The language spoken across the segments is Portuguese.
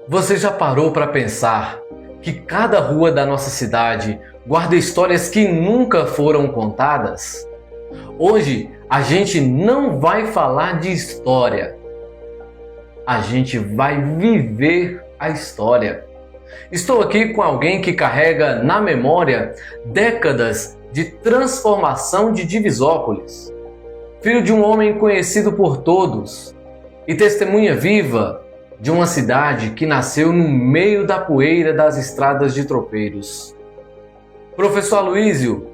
Você já parou para pensar que cada rua da nossa cidade guarda histórias que nunca foram contadas? Hoje a gente não vai falar de história, a gente vai viver a história. Estou aqui com alguém que carrega na memória décadas de transformação de Divisópolis, filho de um homem conhecido por todos e testemunha viva de uma cidade que nasceu no meio da poeira das estradas de tropeiros. Professor Aloísio,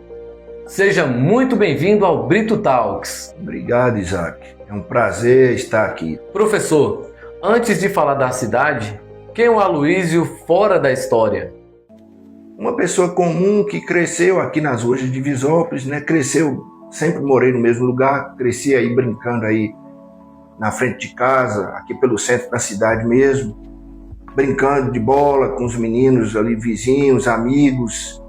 seja muito bem-vindo ao Brito Talks. Obrigado, Isaac. É um prazer estar aqui. Professor, antes de falar da cidade, quem é o Aloísio fora da história? Uma pessoa comum que cresceu aqui nas ruas de Divisópolis, né? Sempre morei no mesmo lugar, cresci aí brincando aí na frente de casa, aqui pelo centro da cidade mesmo, brincando de bola com os meninos ali, vizinhos, amigos,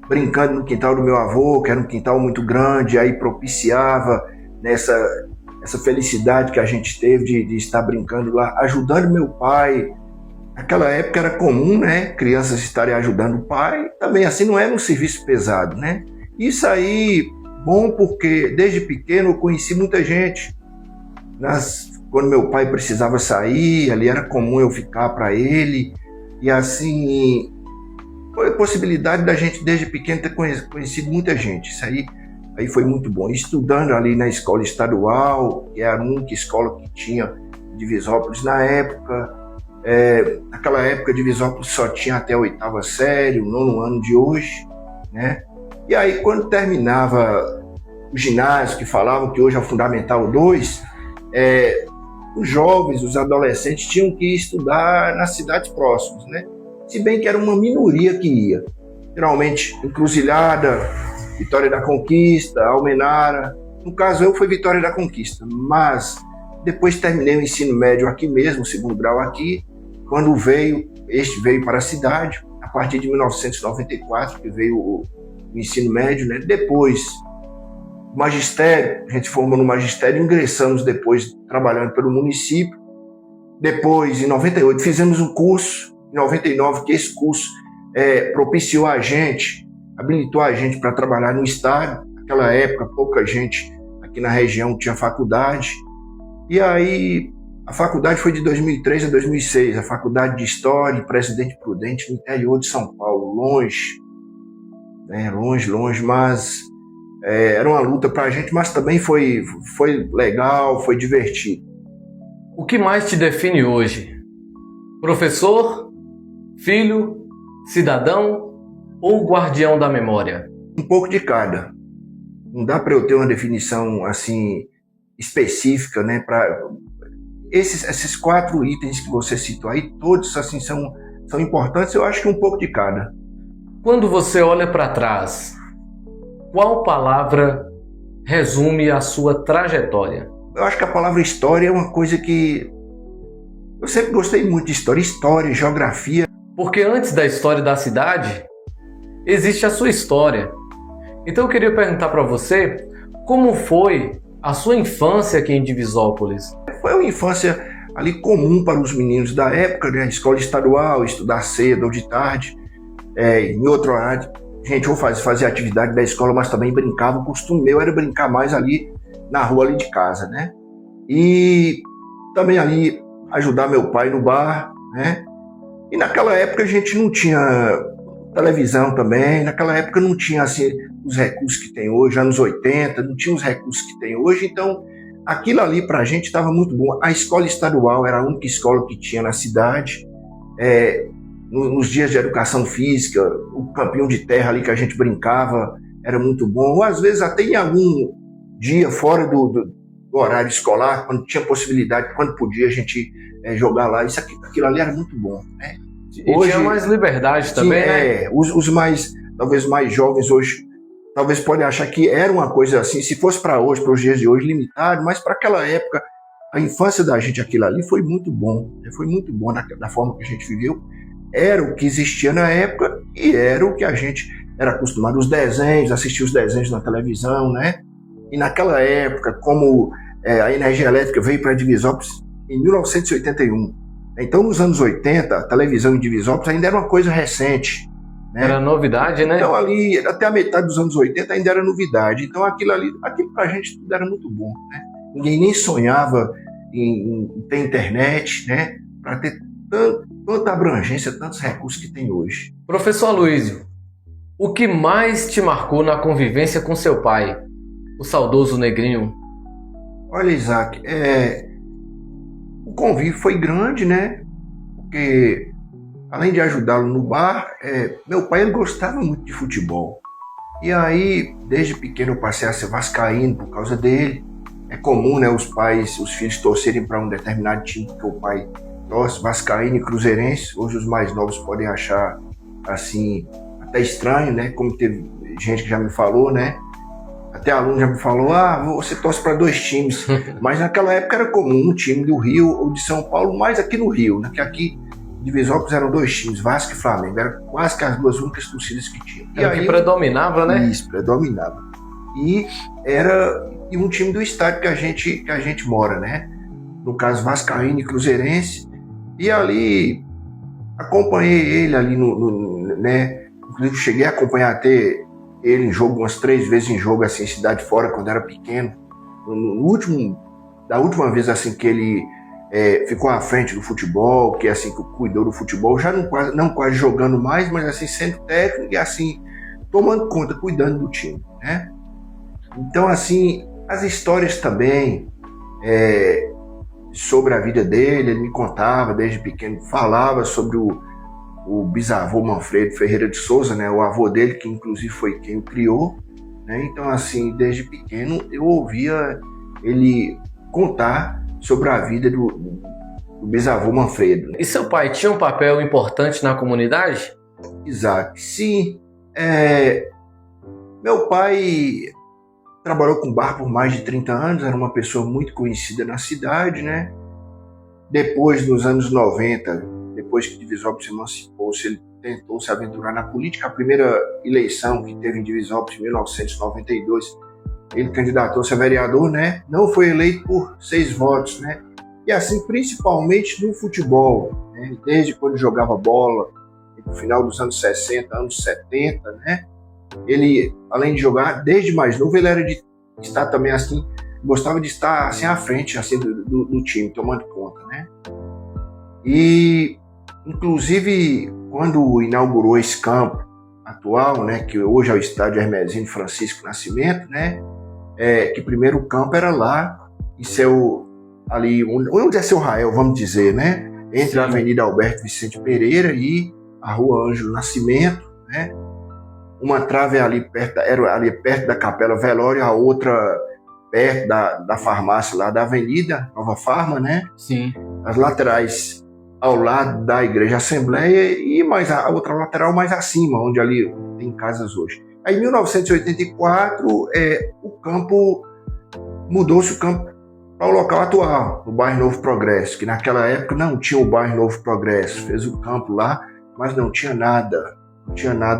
brincando no quintal do meu avô, que era um quintal muito grande, aí propiciava essa felicidade que a gente teve de estar brincando lá, ajudando meu pai. Naquela época era comum, né, crianças estarem ajudando o pai, também assim não era um serviço pesado, né? Isso aí, bom porque desde pequeno eu conheci muita gente. Quando meu pai precisava sair, ali era comum eu ficar para ele, e assim, foi a possibilidade da gente desde pequeno ter conhecido muita gente. Isso aí foi muito bom. Estudando ali na escola estadual, que era a única escola que tinha em Divisópolis na época. Naquela época Divisópolis só tinha até a 8ª série, o 9º ano de hoje, né? E aí quando terminava o ginásio, que falavam que hoje é o Fundamental 2, os jovens, os adolescentes tinham que estudar nas cidades próximas, né? Se bem que era uma minoria que ia. Geralmente Encruzilhada, Vitória da Conquista, Almenara. No caso eu fui Vitória da Conquista, mas depois terminei o ensino médio aqui mesmo, o 2º grau aqui, quando este veio para a cidade, a partir de 1994, que veio o ensino médio, né? Depois, magistério, a gente formou no magistério, ingressamos depois trabalhando pelo município. Depois, em 98, fizemos um curso, em 99, que esse curso propiciou a gente, habilitou a gente para trabalhar no estado. Naquela época, pouca gente aqui na região tinha faculdade. E aí, a faculdade foi de 2003 a 2006, a faculdade de História em Presidente Prudente, no interior de São Paulo, longe, né? Longe, mas era uma luta para a gente, mas também foi legal, foi divertido. O que mais te define hoje? Professor, filho, cidadão ou guardião da memória? Um pouco de cada. Não dá para eu ter uma definição assim específica, né? Para esses 4 itens que você citou aí, todos assim são importantes. Eu acho que um pouco de cada. Quando você olha para trás, qual palavra resume a sua trajetória? Eu acho que a palavra história é uma coisa que eu sempre gostei muito de história, geografia. Porque antes da história da cidade, existe a sua história. Então eu queria perguntar para você, como foi a sua infância aqui em Divisópolis? Foi uma infância ali comum para os meninos da época, né? Escola estadual, estudar cedo ou de tarde, em outro horário. Gente, ou fazia atividade da escola, mas também brincava. O costume meu era brincar mais ali na rua ali de casa, né? E também ali ajudar meu pai no bar, né? E naquela época a gente não tinha televisão também, naquela época não tinha assim os recursos que tem hoje, anos 80, não tinha os recursos que tem hoje, então aquilo ali pra gente estava muito bom. A escola estadual era a única escola que tinha na cidade, nos dias de educação física, o campinho de terra ali que a gente brincava era muito bom, ou às vezes até em algum dia fora do horário escolar, quando tinha possibilidade, quando podia a gente jogar lá, aquilo ali era muito bom, né? Hoje tinha mais liberdade também, né? Os talvez mais jovens hoje, talvez podem achar que era uma coisa assim, se fosse para hoje, para os dias de hoje, limitado, mas para aquela época, a infância da gente, aquilo ali foi muito bom da forma que a gente viveu. Era o que existia na época e era o que a gente era acostumado, os desenhos, assistir os desenhos na televisão, né? E naquela época, como a energia elétrica veio para Divisópolis em 1981, Então, nos anos 80, a televisão em Divisópolis ainda era uma coisa recente, né? Era novidade, né? Então, ali, até a metade dos anos 80 ainda era novidade. Então, aquilo pra gente tudo era muito bom, né? Ninguém nem sonhava em ter internet, né? Para ter tanta abrangência, tantos recursos que tem hoje. Professor Aloysio, o que mais te marcou na convivência com seu pai, o saudoso Negrinho? Olha, Isaac, o convívio foi grande, né? Porque, além de ajudá-lo no bar, meu pai ele gostava muito de futebol. E aí, desde pequeno, eu passei a ser vascaíno por causa dele. É comum, né, os filhos torcerem para um determinado time que o pai torce, vascaíno e cruzeirense. Hoje os mais novos podem achar, assim, até estranho, né? Como teve gente que já me falou, né? Até aluno já me falou, você torce para 2 times. Mas naquela época era comum um time do Rio ou de São Paulo, mais aqui no Rio, né? Que aqui em Divisópolis eram 2 times, Vasco e Flamengo. Eram quase que as 2 únicas torcidas que tinham. Era o que predominava, né? Isso, predominava. E era um time do estado que a gente mora, né? No caso, vascaíno e cruzeirense. E ali, acompanhei ele ali, né? Inclusive, cheguei a acompanhar até ele em jogo, umas 3 vezes em jogo, assim, em cidade fora, quando era pequeno. Da última vez, assim, que ele ficou à frente do futebol, que assim, que cuidou do futebol, já não quase jogando mais, mas assim, sendo técnico e assim, tomando conta, cuidando do time, né? Então, assim, as histórias também sobre a vida dele, ele me contava desde pequeno, falava sobre o bisavô Manfredo Ferreira de Souza, né, o avô dele, que inclusive foi quem o criou, né? Então, assim, desde pequeno eu ouvia ele contar sobre a vida do bisavô Manfredo. E seu pai tinha um papel importante na comunidade? Exato, sim. Meu pai trabalhou com bar por mais de 30 anos, era uma pessoa muito conhecida na cidade, né? Depois, nos anos 90, depois que Divisópolis se emancipou, ele tentou se aventurar na política. A primeira eleição que teve em Divisópolis, em 1992, ele candidatou-se a vereador, né? Não foi eleito por 6 votos, né? E assim, principalmente no futebol, né? Desde quando jogava bola, no final dos anos 60, anos 70, né? Ele, além de jogar, desde mais novo, ele era de estar também assim, gostava de estar assim à frente assim, do time, tomando conta, né? E, inclusive, quando inaugurou esse campo atual, né, que hoje é o estádio Hermesino Francisco Nascimento, né, que primeiro o campo era lá, ali, onde é seu Rael, vamos dizer, né, entre a Avenida Alberto Vicente Pereira e a Rua Ângelo Nascimento, né? Uma trave era ali perto da Capela Velório, a outra perto da farmácia lá da Avenida Nova Farma, né? Sim. As laterais ao lado da Igreja Assembleia e mais a outra lateral mais acima, onde ali tem casas hoje. Aí em 1984, o campo mudou-se o campo para o local atual, o bairro Novo Progresso, que naquela época não tinha o bairro Novo Progresso, fez o campo lá, mas não tinha nada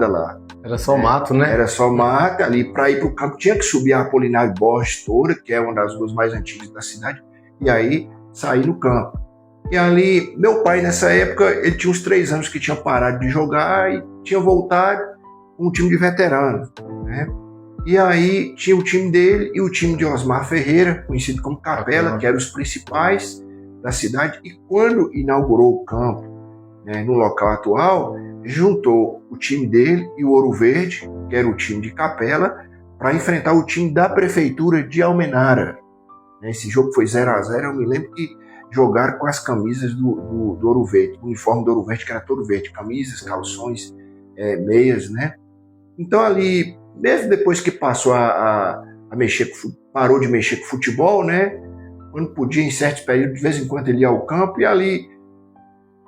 lá. Era só mato, né? Era só mato. Ali, para ir para o campo, tinha que subir a Apolinário Borges toda, que é uma das ruas mais antigas da cidade, e aí sair no campo. E ali, meu pai, nessa época, ele tinha uns 3 anos que tinha parado de jogar e tinha voltado com um time de veteranos, né? E aí tinha o time dele e o time de Osmar Ferreira, conhecido como Capela, que eram os principais da cidade. E quando inaugurou o campo, né, no local atual, juntou o time dele e o Ouro Verde, que era o time de Capela, para enfrentar o time da prefeitura de Almenara. Esse jogo foi 0-0, eu me lembro que jogaram com as camisas do Ouro Verde, o uniforme do Ouro Verde, que era todo verde, camisas, calções, meias, né? Então ali, mesmo depois que passou a mexer, parou de mexer com futebol, né? Quando podia, em certos períodos, de vez em quando ele ia ao campo e ali,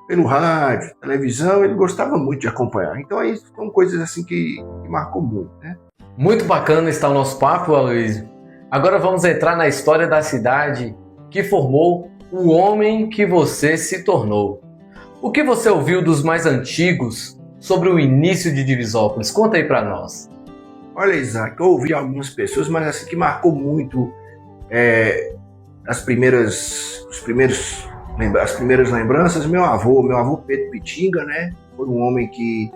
pelo rádio, televisão, ele gostava muito de acompanhar. Então aí são coisas assim que marcou muito, né? Muito bacana está o nosso papo, Aloysio. Agora vamos entrar na história da cidade que formou o homem que você se tornou. O que você ouviu dos mais antigos sobre o início de Divisópolis? Conta aí para nós. Olha, Isaac, eu ouvi algumas pessoas, mas assim que marcou muito os primeiros as primeiras lembranças, meu avô Pedro Pitinga, né? Foi um homem que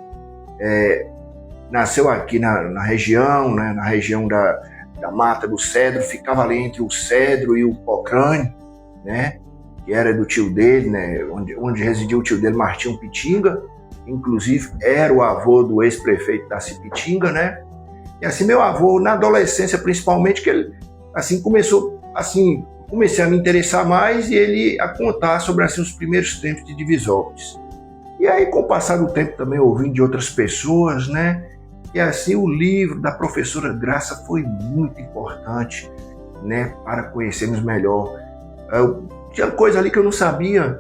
nasceu aqui na região, né? Na região da Mata do Cedro, ficava ali entre o Cedro e o Pocrane, né? Que era do tio dele, né? Onde residia o tio dele, Martinho Pitinga, inclusive era o avô do ex-prefeito Darcy Pitinga, né? E assim, meu avô, na adolescência principalmente, que ele assim comecei a me interessar mais e ele a contar sobre assim, os primeiros tempos de Divisópolis. E aí, com o passar do tempo, também ouvindo de outras pessoas, né? E assim, o livro da professora Graça foi muito importante, né? Para conhecermos melhor. Tinha coisa ali que eu não sabia,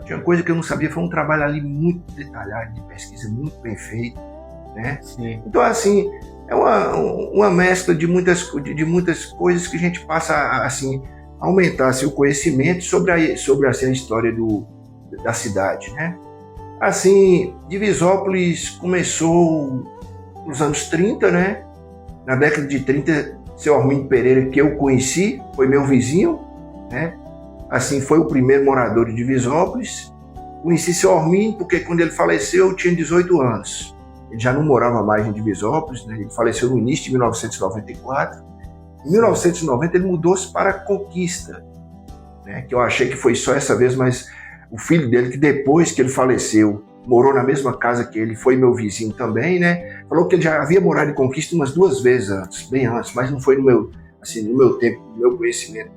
foi um trabalho ali muito detalhado, de pesquisa, muito bem feito, né? Sim. Então, assim, é uma mescla de muitas coisas que a gente passa a assim, aumentar assim, o conhecimento sobre assim, a história da cidade, né? Assim, Divisópolis começou nos anos 30, né? Na década de 30, seu Armindo Pereira, que eu conheci, foi meu vizinho, né? Assim, foi o primeiro morador de Divisópolis. Conheci seu Armindo porque quando ele faleceu eu tinha 18 anos. Ele já não morava mais em Divisópolis, né? Ele faleceu no início de 1994. Em 1990 ele mudou-se para Conquista, né? Que eu achei que foi só essa vez, mas o filho dele, que depois que ele faleceu, morou na mesma casa que ele, foi meu vizinho também, né? Falou que ele já havia morado em Conquista umas 2 vezes antes, bem antes, mas não foi no meu tempo, no meu conhecimento.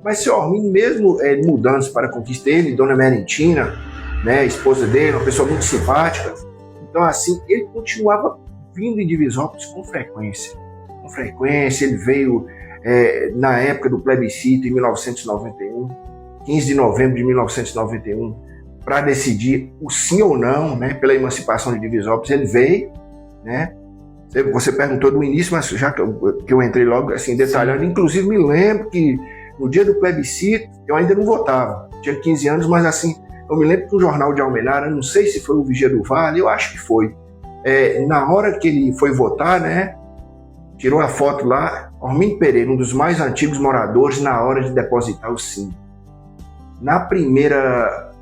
Mas seu Armindo, mesmo mudando-se para Conquista, ele, Dona Merentina, né, a esposa dele, uma pessoa muito simpática, então assim, ele continuava vindo em Divisópolis com frequência. Ele veio na época do plebiscito, em 1991, 15 de novembro de 1991, para decidir o sim ou não, né, pela emancipação de Divisópolis. Ele veio, né? Você perguntou do início, mas já que eu entrei logo assim detalhando, sim. Inclusive me lembro que no dia do plebiscito eu ainda não votava, tinha 15 anos, mas assim, eu me lembro que o jornal de Almenara, não sei se foi o Vigia do Vale, eu acho que foi, na hora que ele foi votar, né, tirou a foto lá, Armindo Pereira, um dos mais antigos moradores, na hora de depositar o sim. Na primeira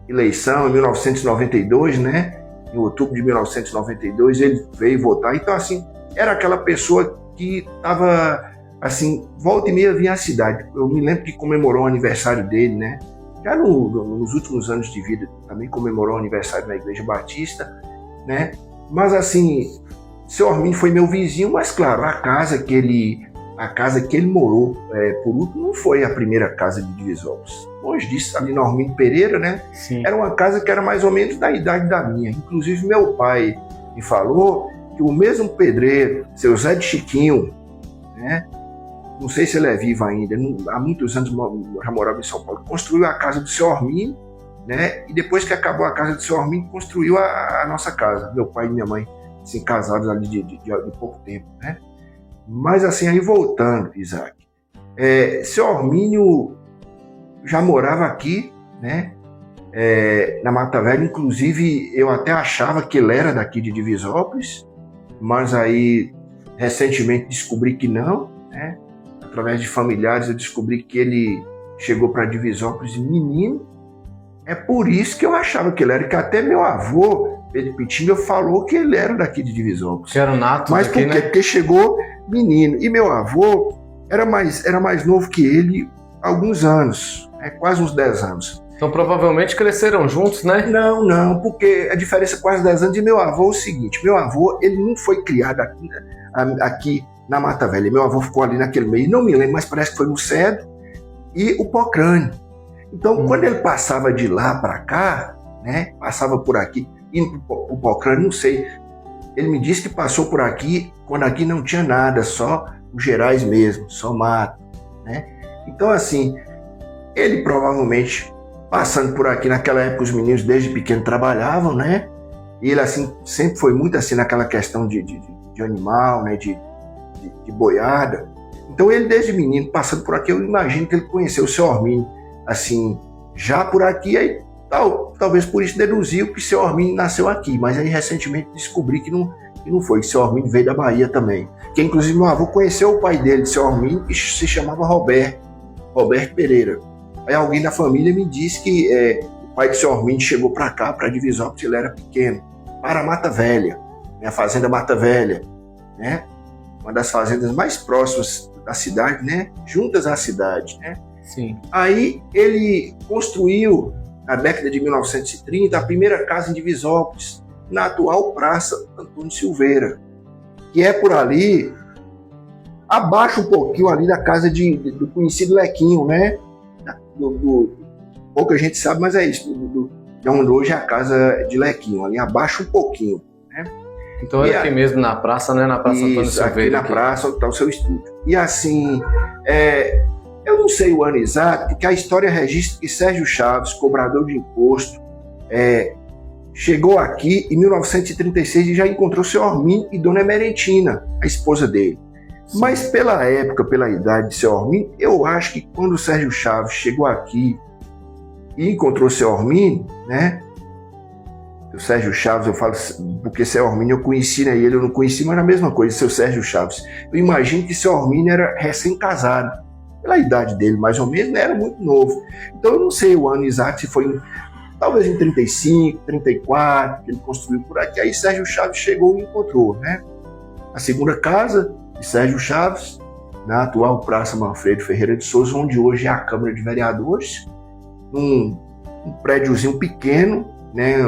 eleição, em 1992, né, em outubro de 1992, ele veio votar. Então, assim, era aquela pessoa que estava, assim, volta e meia vinha à cidade. Eu me lembro que comemorou o aniversário dele, né, já nos últimos anos de vida, também comemorou o aniversário na Igreja Batista, né, mas, assim, seu Armindo foi meu vizinho, mas, claro, a casa que ele morou por último não foi a primeira casa de Divisópolis. Longe disso, ali no Armindo Pereira, né? Sim. Era uma casa que era mais ou menos da idade da minha. Inclusive, meu pai me falou que o mesmo pedreiro, seu Zé de Chiquinho, né? Não sei se ele é vivo ainda, há muitos anos já morava em São Paulo, construiu a casa do seu Armindo, né? E depois que acabou a casa do seu Armindo, construiu a nossa casa. Meu pai e minha mãe, assim, casados ali de pouco tempo, né? Mas assim, aí voltando, Isaac, seu Armínio já morava aqui, né, na Mata Velha. Inclusive eu até achava que ele era daqui de Divisópolis, mas aí recentemente descobri que não, né, através de familiares eu descobri que ele chegou para Divisópolis menino. É por isso que eu achava que ele era, que até meu avô, Pedro Pitinga, falou que ele era daqui de Divisópolis. Que era o nato. Mas daqui, por quê? né? Porque chegou menino. E meu avô era mais novo que ele alguns anos, quase uns 10 anos. Então provavelmente cresceram juntos, né? Não, porque a diferença é quase 10 anos. E meu avô é o seguinte, meu avô, ele não foi criado aqui na Mata Velha. Meu avô ficou ali naquele meio, não me lembro, mas parece que foi no Cedro e o Pocrane. Então, quando ele passava de lá para cá, né, passava por aqui, indo para o Pocrane, não sei, ele me disse que passou por aqui quando aqui não tinha nada, só os Gerais mesmo, só mato, né? Então, assim, ele provavelmente, passando por aqui, naquela época os meninos desde pequeno trabalhavam, né? E ele, assim, sempre foi muito assim naquela questão de animal, né, de boiada. Então, ele desde menino, passando por aqui, eu imagino que ele conheceu o seu Armindo, assim, já por aqui, aí talvez por isso deduziu que seu Armindo nasceu aqui, mas aí recentemente descobri que não foi, que seu Armindo veio da Bahia também. Que inclusive meu avô conheceu o pai dele, seu Armindo, que se chamava Roberto Pereira. Aí alguém da família me disse que o pai do seu Armínio chegou para cá, para Divisópolis, ele era pequeno, para Mata Velha, a fazenda Mata Velha, né? Uma das fazendas mais próximas da cidade, né? Juntas à cidade, né? Sim. Aí ele construiu, na década de 1930, a primeira casa em Divisópolis, na atual Praça Antônio Silveira, que é por ali, abaixo um pouquinho ali da casa do conhecido Lequinho, né? Pouca gente sabe, mas é isso, de onde hoje é a casa de Lequinho, ali abaixo um pouquinho, né? Então era aqui mesmo na praça, né? Na Praça Antônio Silveira. Aqui na praça onde está o seu estúdio. E assim, eu não sei o ano exato, porque a história registra que Sérgio Chaves, cobrador de imposto, chegou aqui em 1936 e já encontrou seu Armínio e Dona Emerentina, a esposa dele. Sim. Mas pela época, pela idade de seu Armínio, eu acho que quando o Sérgio Chaves chegou aqui e encontrou seu Armínio, né? O Sérgio Chaves, eu falo porque seu Armínio eu conheci, né? Ele eu não conheci, mas era a mesma coisa, seu Sérgio Chaves. Eu imagino que seu Armínio era recém-casado. Pela idade dele, mais ou menos, né? Era muito novo. Então eu não sei o ano exato, se foi talvez em 35, 34, que ele construiu por aqui. Aí Sérgio Chaves chegou e encontrou, né? A segunda casa de Sérgio Chaves, na atual Praça Manfredo Ferreira de Souza, onde hoje é a Câmara de Vereadores, num prédiozinho pequeno, né?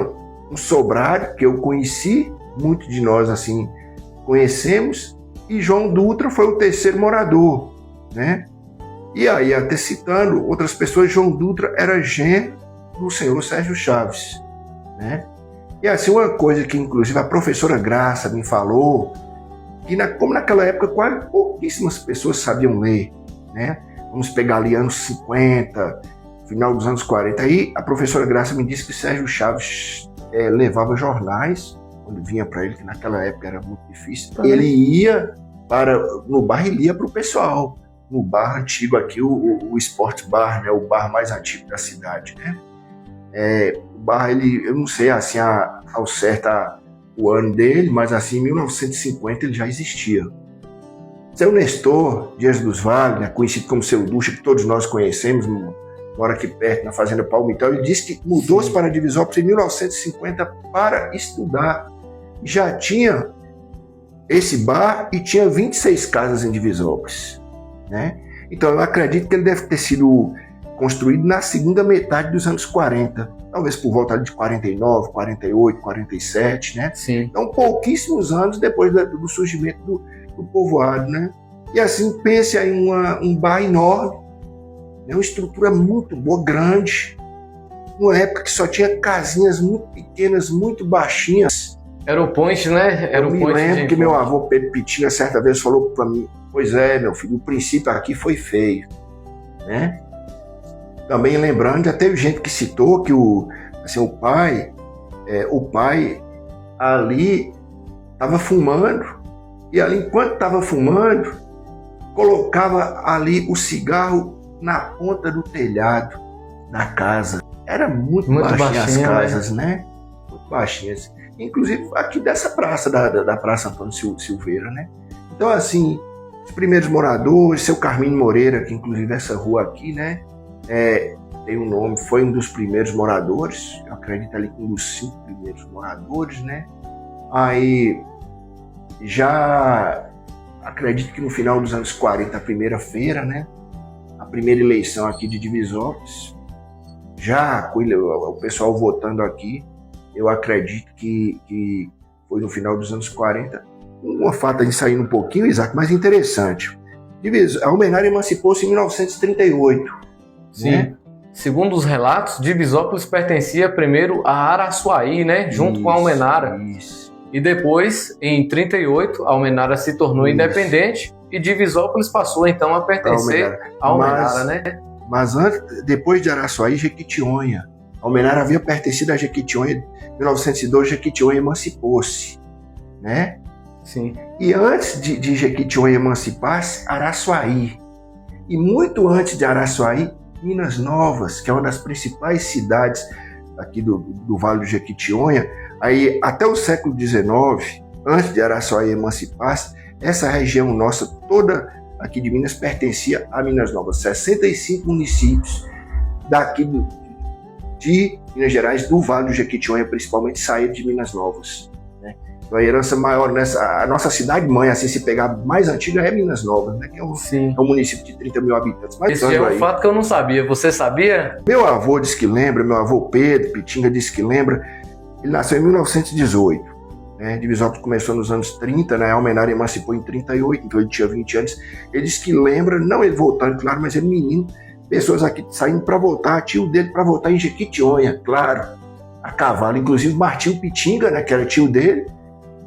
Um sobrado que eu conheci, muitos de nós assim conhecemos, e João Dutra foi o terceiro morador, né? E aí, até citando outras pessoas, João Dutra era genro do senhor Sérgio Chaves, né? E assim, uma coisa que inclusive a professora Graça me falou, que como naquela época quase pouquíssimas pessoas sabiam ler, né? Vamos pegar ali anos 50, final dos anos 40, aí a professora Graça me disse que Sérgio Chaves levava jornais, quando vinha para ele, que naquela época era muito difícil, ele ia no bar e lia para o pessoal, no bar antigo aqui, o Sport Bar, né? O bar mais antigo da cidade, né? O bar, eu não sei assim ao certo o ano dele, mas assim, em 1950 ele já existia. Seu Nestor Dias dos Vales, né, conhecido como Seu Ducha, que todos nós conhecemos, mora aqui perto, na Fazenda Palmital, ele disse que mudou-se para Divisópolis em 1950 para estudar. Já tinha esse bar e tinha 26 casas em Divisópolis, né? Então eu acredito que ele deve ter sido construído na segunda metade dos anos 40, talvez por volta de 49, 48, 47, né? Sim. Então pouquíssimos anos depois do surgimento do povoado, né? E assim, pense aí um bar enorme, né? Uma estrutura muito boa, grande, numa época que só tinha casinhas muito pequenas, muito baixinhas. Era o point, né? Era eu me lembro que meu avô Pedro Pitinha certa vez falou para mim: pois é, meu filho, o princípio aqui foi feio, né? Também lembrando, já teve gente que citou que o pai ali estava fumando, e ali enquanto estava fumando, colocava ali o cigarro na ponta do telhado da casa. Era muito baixinha as casas, né? Muito baixinhas. Inclusive aqui dessa praça, da Praça Antônio Silveira, né? Então assim, os primeiros moradores, seu Carmínio Moreira, que inclusive essa rua aqui, né? Tem um nome, foi um dos primeiros moradores, eu acredito ali que um dos 5 primeiros moradores, né? Aí já acredito que no final dos anos 40, a primeira feira, né? A primeira eleição aqui de Divisópolis, já com o pessoal votando aqui, eu acredito que foi no final dos anos 40, uma fato de sair um pouquinho, Isaac, mas interessante. A Almenara emancipou-se em 1938. Sim. Né? Segundo os relatos, Divisópolis pertencia primeiro a Araçuaí, né? Junto com a Almenara. Isso. E depois, em 38, a Almenara se tornou independente e Divisópolis passou então a pertencer à Almenara, né? Mas depois de Araçuaí, Jequitinhonha. A Almenara havia pertencido a Jequitinhonha. Em 1902, Jequitinhonha emancipou-se, né? Sim. E antes de Jequitinhonha emancipar-se, Araçuaí. E muito antes de Araçuaí, Minas Novas, que é uma das principais cidades aqui do Vale do Jequitinhonha. Aí, até o século XIX, antes de Araçuaí emancipar-se, essa região nossa toda aqui de Minas pertencia a Minas Novas. 65 municípios daqui de Minas Gerais, do Vale do Jequitinhonha, principalmente, saíram de Minas Novas, né? Então, a herança maior, a nossa cidade-mãe, assim, se pegar mais antiga, é Minas Novas, né? Que é um município de 30 mil habitantes. Mas esse é um fato que eu não sabia. Você sabia? Meu avô disse que lembra, meu avô Pedro Pitinga disse que lembra. Ele nasceu em 1918. Né? Divisópolis começou nos anos 30, né? A Almenara emancipou em 38, então ele tinha 20 anos. Ele disse que lembra, não ele voltando, claro, mas ele menino, pessoas aqui saindo para votar, tio dele para votar em Jequitinhonha, claro, a cavalo. Inclusive Martinho Pitinga, né, que era tio dele,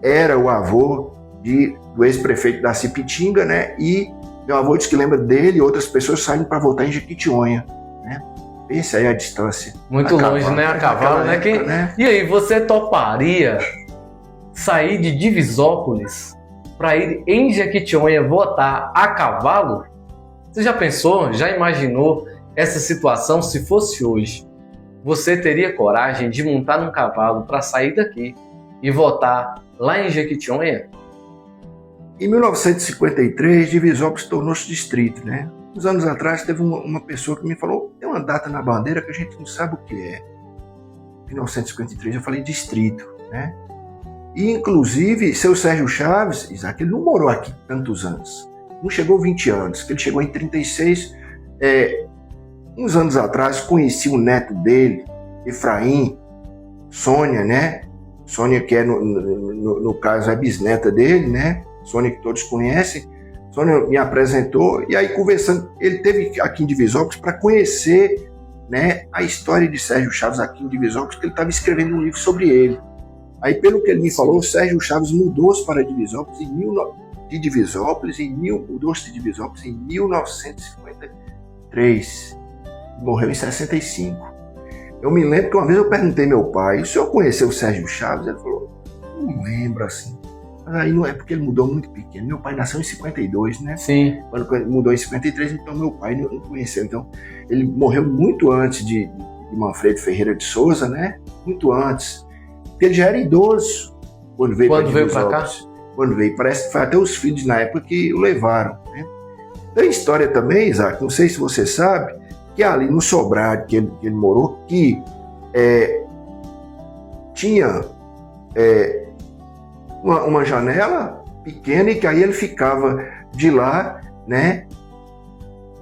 era o avô do ex-prefeito Darcy Pitinga, né? E meu avô disse que lembra dele e outras pessoas saindo para votar em Jequitinhonha, né? Pensa aí a distância. Muito longe, cavalo, né? A cavalo, né? Né? E aí, você toparia sair de Divisópolis para ir em Jequitinhonha votar a cavalo? Você já pensou, já imaginou essa situação se fosse hoje? Você teria coragem de montar num cavalo para sair daqui e votar lá em Jequitinhonha? Em 1953, Divisópolis tornou-se distrito, né? Uns anos atrás, teve uma pessoa que me falou, tem uma data na bandeira que a gente não sabe o que é. 1953, eu falei distrito, né? E, inclusive, seu Sérgio Chaves, Isaac, ele não morou aqui tantos anos. Não chegou 20 anos, que ele chegou em 36. Uns anos atrás, conheci o neto dele, Efraim, Sônia, né? Sônia, que é, no caso, é bisneta dele, né? Sônia, que todos conhecem. Sônia me apresentou, e aí conversando, ele esteve aqui em Divisópolis para conhecer, né, a história de Sérgio Chaves aqui em Divisópolis, porque ele estava escrevendo um livro sobre ele. Aí, pelo que ele me falou, Sérgio Chaves mudou-se para Divisópolis mudou-se de Divisópolis em 1953. Morreu em 65. Eu me lembro que uma vez eu perguntei ao meu pai, o senhor conheceu o Sérgio Chaves? Ele falou, não lembro assim. Mas aí não é porque ele mudou muito pequeno. Meu pai nasceu em 52, né? Sim. Quando ele mudou em 53, então meu pai não conheceu. Então, ele morreu muito antes de Manfredo Ferreira de Souza, né? Muito antes. Porque ele já era idoso quando veio para cá. Quando veio, parece que foi até os filhos na época que o levaram, né? Tem história também, Isaac, não sei se você sabe, que ali no sobrado que ele morou, que tinha uma janela pequena e que aí ele ficava de lá, né,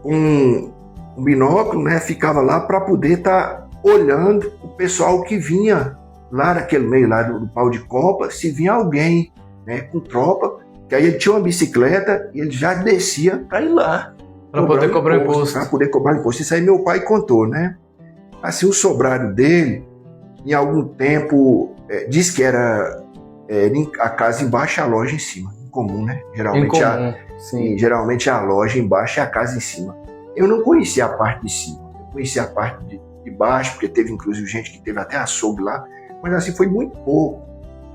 um binóculo, né, ficava lá para poder estar olhando o pessoal que vinha lá naquele meio lá do pau de copa, se vinha alguém, né, com tropa, que aí ele tinha uma bicicleta e ele já descia para ir lá. Para poder cobrar imposto. Para poder cobrar imposto. Isso aí meu pai contou, né? Assim, o sobrado dele, em algum tempo, diz que era a casa embaixo e a loja em cima. Em comum, né? Geralmente a loja embaixo e a casa em cima. Eu não conhecia a parte de cima. Eu conhecia a parte de baixo, porque teve inclusive gente que teve até açougue lá. Mas assim, foi muito pouco.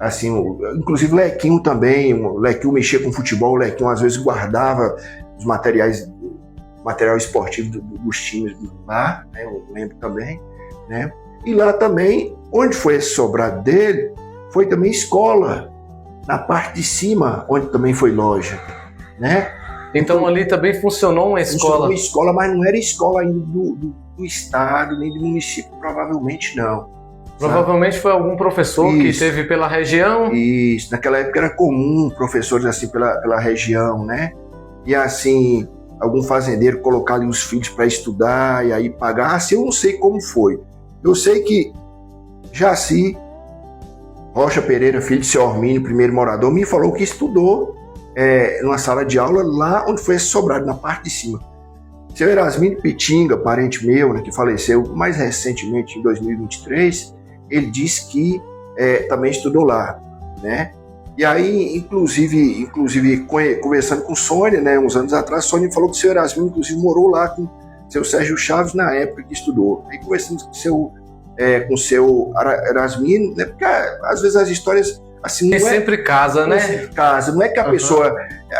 Assim, inclusive Lequinho também. O Lequinho mexia com futebol. O Lequinho às vezes guardava os material esportivo dos times lá, né, eu lembro também, né? E lá também, onde foi esse sobrado dele, foi também escola, na parte de cima, onde também foi loja, né? Então ali também funcionou uma escola. Funcionou uma escola, mas não era escola ainda do estado, nem do município, provavelmente não. Provavelmente sabe? Foi algum professor que teve pela região? Isso, naquela época era comum professores assim pela região, né? E assim, algum fazendeiro colocar ali os filhos para estudar e aí pagar. Assim, eu não sei como foi. Eu sei que Jaci Rocha Pereira, filho de seu Ormínio, primeiro morador, me falou que estudou numa sala de aula lá onde foi esse sobrado, na parte de cima. Seu Erasmínio Pitinga, parente meu, né, que faleceu mais recentemente, em 2023, ele disse que também estudou lá, né? E aí, inclusive conversando com Sônia, né, uns anos atrás, Sônia falou que o seu Erasmínio, inclusive, morou lá com seu Sérgio Chaves na época que estudou. Aí conversando com o seu Erasmínio, né, porque às vezes as histórias assim não sempre casa, né? Sempre casa, não é que a pessoa,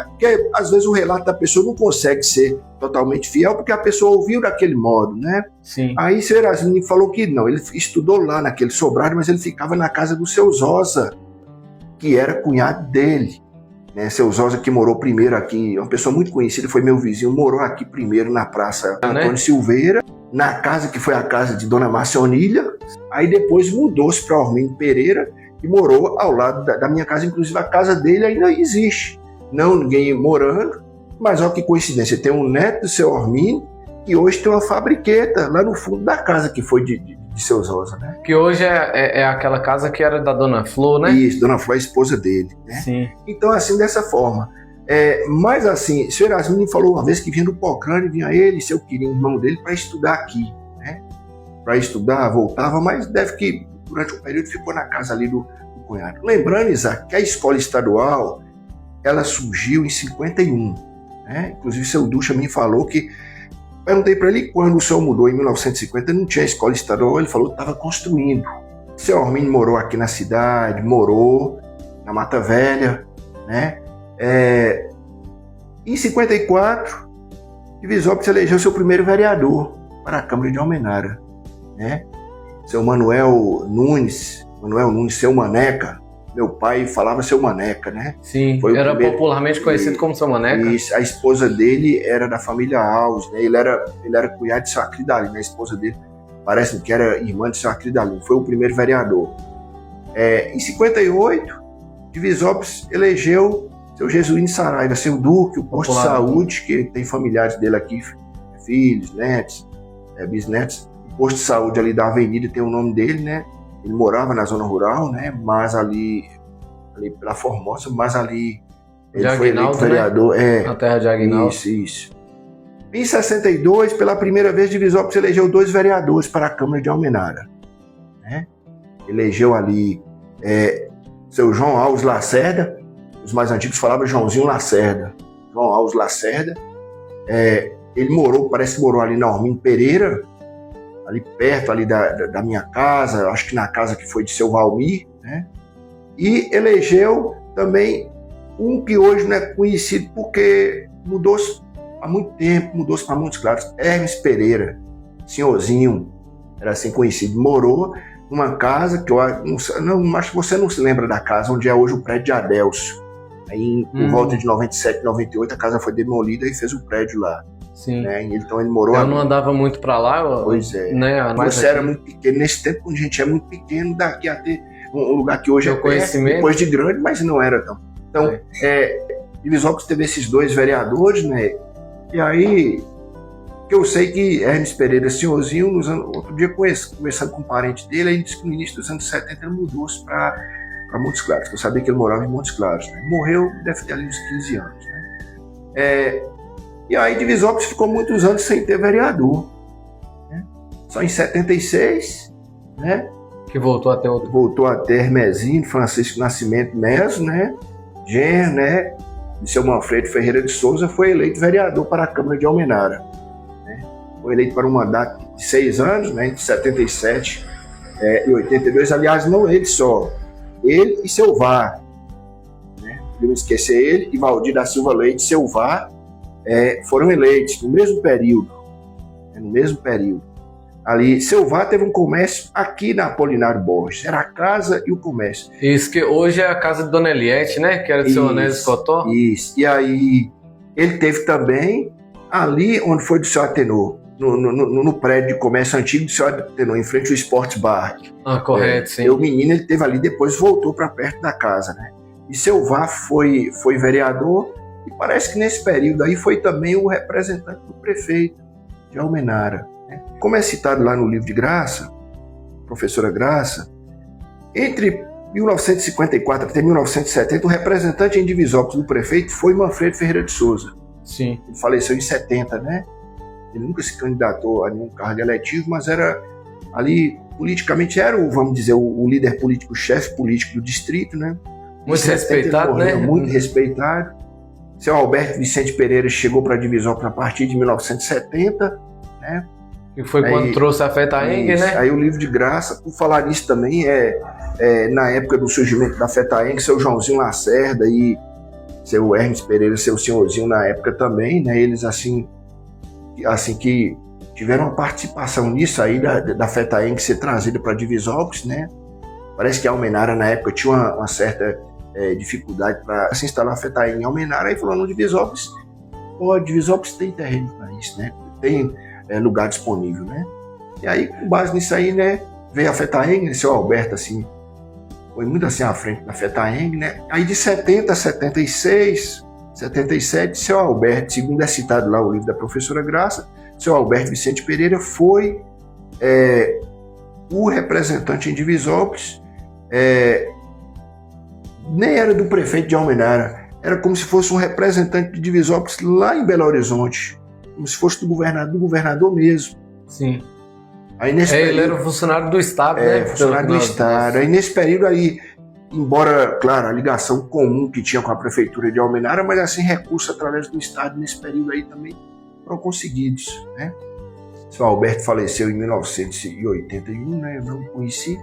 porque às vezes o relato da pessoa não consegue ser totalmente fiel, porque a pessoa ouviu daquele modo, né? Sim. Aí seu Erasmínio falou que não, ele estudou lá naquele sobrado, mas ele ficava na casa do seu Zosa, que era cunhado dele, né? Seu Zosa, que morou primeiro aqui, uma pessoa muito conhecida, foi meu vizinho, morou aqui primeiro na Praça Antônio Silveira, na casa que foi a casa de Dona Márcia Onília, aí depois mudou-se para Ormínio Pereira e morou ao lado da minha casa, inclusive a casa dele ainda existe. Não ninguém morando, mas olha que coincidência, tem um neto do seu Ormínio que hoje tem uma fabriqueta lá no fundo da casa que foi de seu Zosa, né? Que hoje é aquela casa que era da Dona Flor, né? Isso, Dona Flor é a esposa dele, né? Sim. Então, assim, dessa forma. Mas assim, o senhor Erasmino falou uma vez que vinha do Pocrane, vinha ele e seu Quirinho, irmão dele, para estudar aqui, né? Para estudar, voltava, mas deve que durante um período ficou na casa ali do cunhado. Lembrando, Isaac, que a escola estadual, ela surgiu em 51, né? Inclusive, seu Ducha me falou que, perguntei para ele quando o senhor mudou em 1950, não tinha escola estadual, ele falou que estava construindo. Seu Ormínio morou aqui na cidade, morou na Mata Velha, né? Em 54, Divisópolis elegeu seu primeiro vereador para a Câmara de Almenara, né? Seu Manuel Nunes, seu Maneca. Meu pai falava seu Maneca, né? Sim, era popularmente conhecido como seu Maneca. Isso, a esposa dele era da família Alves, né? Ele era cunhado de seu Acridalino, a esposa dele parece que era irmã de seu Acridalino, foi o primeiro vereador. Em 58, Divisópolis elegeu seu Jesuíno Saraiva, seu Duque, o posto de saúde, que tem familiares dele aqui, filhos, netos, bisnetos. O posto de saúde ali da avenida tem o nome dele, né? Ele morava na zona rural, né? Mas ali pela Formosa, mas ali ele foi eleito vereador. Né? Na terra de Aguinaldo. Isso. Em 62, pela primeira vez, Divisópolis elegeu 2 vereadores para a Câmara de Almenara, né? Elegeu ali seu João Alves Lacerda, os mais antigos falavam Joãozinho Lacerda. João Alves Lacerda. Ele parece que morou ali na Ormínio Pereira, ali perto ali da minha casa, acho que na casa que foi de seu Valmir, né? E elegeu também um que hoje não é conhecido porque mudou-se há muito tempo, mudou-se para Montes Claros, Hermes Pereira, senhorzinho, era assim conhecido, morou numa casa que eu não acho que você não se lembra da casa, onde é hoje o prédio de Adélcio. Aí, por volta de 97, 98, a casa foi demolida e fez o prédio lá. Sim. Né? Então ele morou. Eu não andava muito para lá. Pois é. Né? Você era muito pequeno. Nesse tempo, quando a gente é muito pequeno, daqui a ter um lugar que hoje é perto, depois de grande, mas não era tão. Então, Divisópolis teve esses 2 vereadores, né? E aí, que eu sei que Hermes Pereira, senhorzinho, outro dia conversando com um parente dele, ele disse que no início dos anos 70 ele mudou-se para Montes Claros, que eu sabia que ele morava em Montes Claros. Né? Morreu, deve ter ali uns 15 anos. Né? E aí Divisópolis ficou muitos anos sem ter vereador. Né? Só em 76, né? Que voltou a ter outro. Voltou a ter Hermesinho, Francisco Nascimento Meso, né? Genro, né? De seu Manfredo Ferreira de Souza, foi eleito vereador para a Câmara de Almenara. Né? Foi eleito para um mandato de 6 anos, né? Entre 77 e 82. Aliás, não ele só. Ele e seu VAR. Né? Não esquecer ele e Valdir da Silva Leite, seu VAR, foram eleitos no mesmo período. No mesmo período. Ali, seu VAR teve um comércio aqui na Apolinário Borges. Era a casa e o comércio. Isso, que hoje é a casa de Dona Eliette, né? Que era de seu Onésio Cotó. Isso. E aí, ele teve também ali onde foi do seu Atenor, no prédio de comércio antigo do seu Atenor, em frente ao Sports Bar. Ah, correto, sim. E o menino, ele teve ali, depois voltou para perto da casa, né? E seu VAR foi vereador, e parece que nesse período aí foi também o representante do prefeito de Almenara. Como é citado lá no livro de Graça, professora Graça, entre 1954 até 1970, o representante em Divisópolis do prefeito foi Manfredo Ferreira de Souza. Sim. Ele faleceu em 70, né? Ele nunca se candidatou a nenhum cargo eletivo, mas era ali, politicamente, era vamos dizer, o líder político, o chefe político do distrito, né? Muito respeitado, né? Muito respeitado. Seu Alberto Vicente Pereira chegou para Divisópolis a partir de 1970, né? Que foi quando trouxe a Fetaeng, né? Aí o livro de Graça, por falar nisso também, na época do surgimento da Fetaeng, seu Joãozinho Lacerda e seu Hermes Pereira, seu senhorzinho na época também, né? Eles assim que tiveram uma participação nisso aí da Fetaeng ser trazida para Divisópolis, né? Parece que a Almenara na época tinha uma certa dificuldade para se instalar a Fetaeng em Almenara, aí falou no Divisópolis, Divisópolis tem terreno para isso, né? Tem lugar disponível, né? E aí, com base nisso aí, né, veio a FETAENG, né, seu Alberto, assim, foi muito assim à frente da FETAENG, né? Aí de 70 a 76, 77, seu Alberto, segundo é citado lá o livro da professora Graça, seu Alberto Vicente Pereira foi o representante em Divisópolis, nem era do prefeito de Almenara, era como se fosse um representante de Divisópolis lá em Belo Horizonte, como se fosse do governador mesmo. Sim. Aí nesse ele período, era o funcionário do Estado, né? Funcionário do Estado. Aí nesse período aí, embora, claro, a ligação comum que tinha com a prefeitura de Almenara, mas assim, recursos através do Estado nesse período aí também foram conseguidos, né? Seu Alberto faleceu em 1981, né? Eu não o conheci.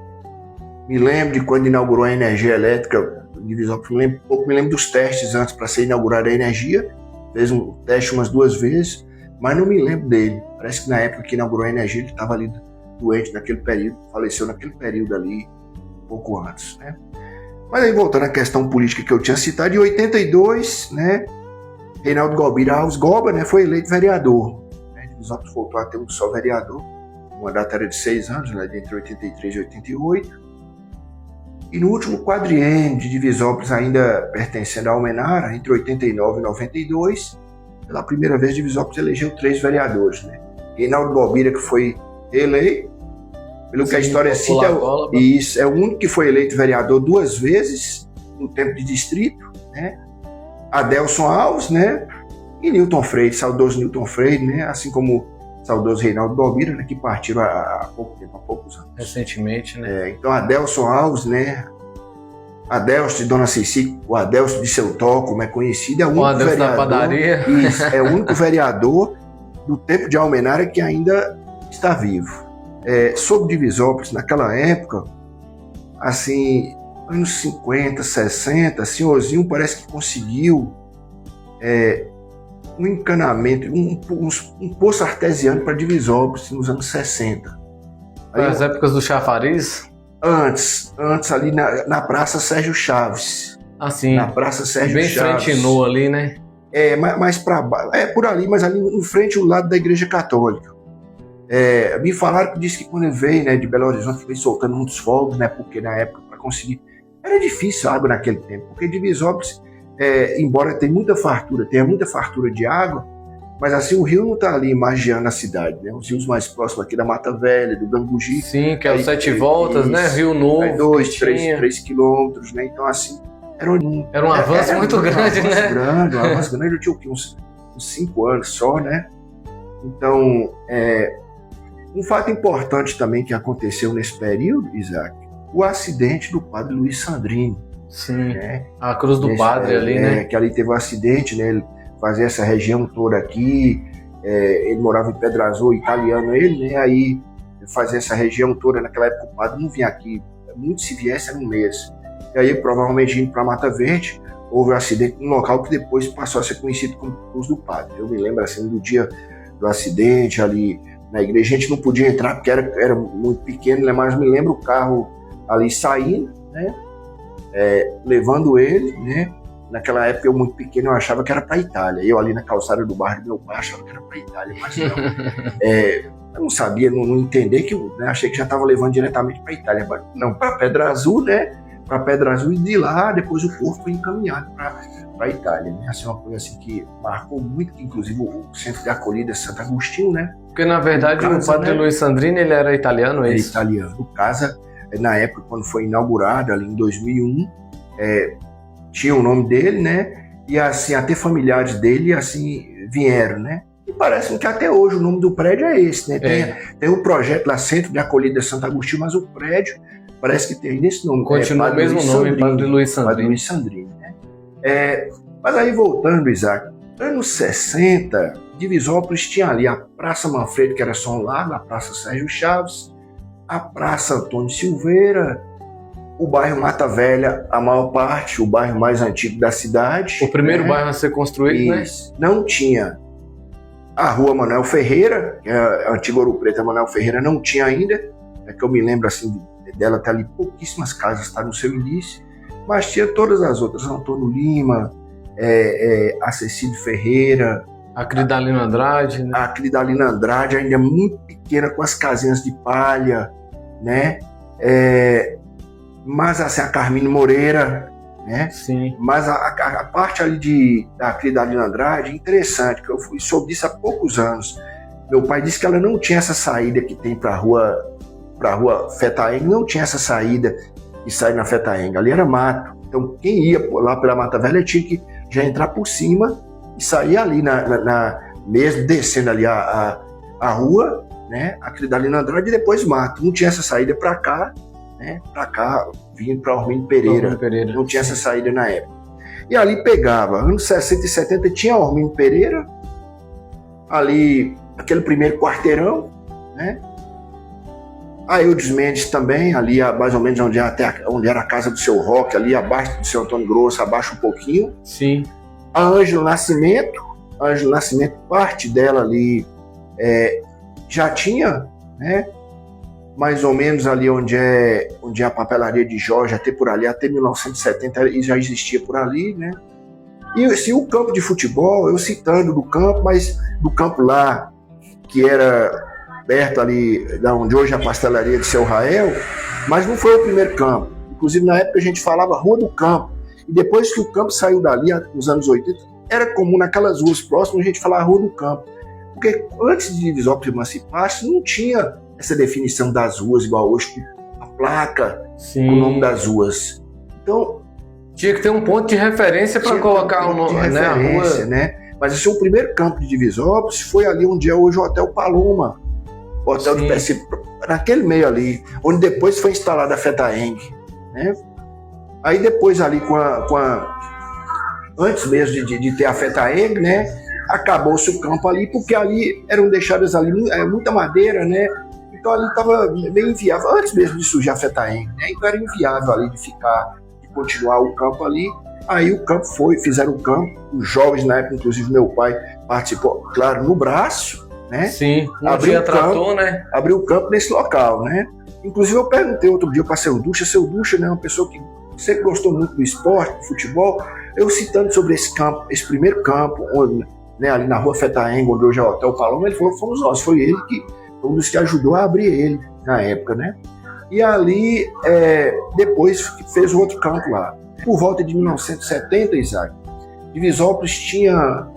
Me lembro de quando inaugurou a energia elétrica, me lembro dos testes antes para ser inaugurada a energia, fez um teste umas 2 vezes, mas não me lembro dele. Parece que na época que inaugurou a energia ele estava ali doente naquele período, faleceu naquele período ali, um pouco antes, né? Mas aí voltando à questão política que eu tinha citado, em 82, né, Reinaldo Galbira Alves Goba, né, foi eleito vereador. Divisópolis voltou a ter um só vereador, o mandato era de 6 anos, né, entre 83 e 88. E no último quadriênio de Divisópolis, ainda pertencendo a Almenara, entre 89 e 92, pela primeira vez Divisópolis elegeu 3 vereadores, né? Reinaldo Galbira, que foi eleito, pelo que a história cita, é o único que foi eleito vereador 2 vezes no tempo de distrito, né? Adelson Alves, né? E Newton Freire, saudoso Newton Freire, né? Assim como o saudoso Reinaldo Galbira, né? Que partiram há pouco tempo, há poucos anos. Recentemente, né? Então Adelson Alves, né? Adelson de Dona Ceci, o Adelson de Seu Tó, como é conhecido, é o único vereador da padaria. Isso, é o único vereador do tempo de Almenara que ainda está vivo. Sobre Divisópolis, naquela época, assim, anos 50, 60, senhorzinho parece que conseguiu um encanamento, um poço artesiano para Divisópolis nos anos 60. Nas épocas do chafariz? Antes ali na Praça Sérgio Chaves. Assim, na Praça Sérgio bem Chaves. Frente no ali, né? Mais para baixo. Por ali, mas ali em frente ao lado da Igreja Católica. Me falaram que disse que quando ele veio, né, de Belo Horizonte, veio soltando muitos fogos, né, porque na época para conseguir era difícil a água naquele tempo, porque Divisópolis, embora tenha muita fartura de água, mas assim o rio não está ali margeando a cidade, né? Os rios mais próximos aqui da Mata Velha, do Ganguji. Sim, que é o 7 voltas, né? Rio Novo. 2, 3 quilômetros, né? Então assim era um avanço muito grande, né? Um avanço grande. Eu tinha o quê? Uns 5 anos só, né? Então, um fato importante também que aconteceu nesse período, Isaac, o acidente do padre Luiz Sandrini. Sim, né? A Cruz do Padre ali, né? Que ali teve um acidente, né? Ele fazia essa região toda aqui, ele morava em Pedra Azul, italiano ele, né? Aí fazia essa região toda, naquela época o padre não vinha aqui, muito se viesse era um mês. E aí provavelmente indo para Mata Verde, houve um acidente num local que depois passou a ser conhecido como Cruz do Padre. Eu me lembro assim do dia do acidente ali na igreja, a gente não podia entrar porque era muito pequeno, né? Mas me lembro o carro ali saindo, né? Levando ele, né? Naquela época eu muito pequeno eu achava que era para Itália. Eu ali na calçada do bairro do meu pai achava que era para Itália, mas não. Eu não sabia, não entender que, né? Achei que já estava levando diretamente para Itália, mas não, para Pedra Azul, né? Para Pedra Azul e de lá depois o corpo foi encaminhado para Itália, né? Assim, uma coisa assim que marcou muito, que inclusive o centro de acolhida é Santo Agostinho, né? Porque na verdade o padre Luiz Sandrini ele era italiano, é isso? Italiano. O casa, na época quando foi inaugurado ali em 2001, tinha o nome dele, né? E assim, até familiares dele, assim, vieram, né? E parece que até hoje o nome do prédio é esse, né? Tem um projeto lá, Centro de Acolhida Santo Agostinho, mas o prédio parece que tem nesse nome. Continua o mesmo nome, Padre Luiz Sandrini. Padre Luiz Sandrini, né? Mas aí voltando, Isaac, anos 60, Divisópolis tinha ali a Praça Manfredo, que era só um lado, a Praça Sérgio Chaves, a Praça Antônio Silveira, o bairro Mata Velha, a maior parte, o bairro mais antigo da cidade. O primeiro bairro a ser construído, né? Não tinha a Rua Manuel Ferreira, que é a antiga Ouro Preto, a Manuel Ferreira não tinha ainda, que eu me lembro assim dela, tá ali pouquíssimas casas, está no seu início, mas tinha todas as outras, Antônio Lima, a Cecílio Ferreira, A Cridalina Andrade, né? A Cridalina Andrade ainda é muito pequena, com as casinhas de palha, né? Mas assim, a Carmine Moreira, né? Sim. Mas a parte ali da Cridalina Andrade é interessante, que eu soube disso há poucos anos. Meu pai disse que ela não tinha essa saída que tem para a rua Fetaenga, não tinha essa saída que sai na Fetaenga, ali era mato. Então quem ia lá pela Mata Velha tinha que já entrar por cima e sair ali mesmo descendo ali a rua, né? A Cridalina Andrade e depois mato. Não tinha essa saída para cá, né? Para cá, vindo para Ormínio Pereira. Não tinha essa saída na época. E ali pegava, anos 60 e 70 tinha Ormínio Pereira, ali aquele primeiro quarteirão, né? A Eudes Mendes também, ali mais ou menos onde era a casa do seu Roque, ali abaixo do seu Antônio Grosso, abaixo um pouquinho. Sim. A Ângelo Nascimento, parte dela ali já tinha, né? Mais ou menos ali onde é a papelaria de Jorge, até por ali, até 1970 e já existia por ali, né? E assim, o campo de futebol, eu citando do campo, mas do campo lá, que era perto ali, da onde hoje é a pastelaria de Seu Rael, mas não foi o primeiro campo. Inclusive, na época a gente falava Rua do Campo. E depois que o campo saiu dali, nos anos 80, era comum naquelas ruas próximas a gente falar Rua do Campo. Porque antes de Divisópolis emancipar-se, não tinha essa definição das ruas, igual hoje, com a placa, Sim. com o nome das ruas. Então, tinha que ter um ponto de referência para colocar o nome, né, a rua, né? Mas esse é o primeiro campo de Divisópolis, foi ali onde é hoje o Hotel Paloma, o Hotel do PSP, naquele meio ali, onde depois foi instalada a Fetaeng, né? Aí depois ali antes mesmo de ter a Fetaeng, né? Acabou-se o campo ali, porque ali eram deixadas ali muita madeira, né? Então ali estava bem inviável, antes mesmo de surgir a Fetaeng, né? Então era inviável ali de continuar o campo ali. Aí o campo fizeram o campo, os jovens na época, inclusive meu pai participou, claro, no braço, né? Sim, abriu o campo nesse local, né? Inclusive eu perguntei outro dia para seu Ducha, né? Uma pessoa que sempre gostou muito do esporte, do futebol, eu citando sobre esse campo, esse primeiro campo, onde, né, ali na rua Fetaeng, onde hoje é o Hotel Paloma, ele falou que fomos nós, foi ele que foi um dos que ajudou a abrir ele na época, né? E ali, depois fez o outro campo lá. Por volta de 1970, Isaac, Divisópolis tinha,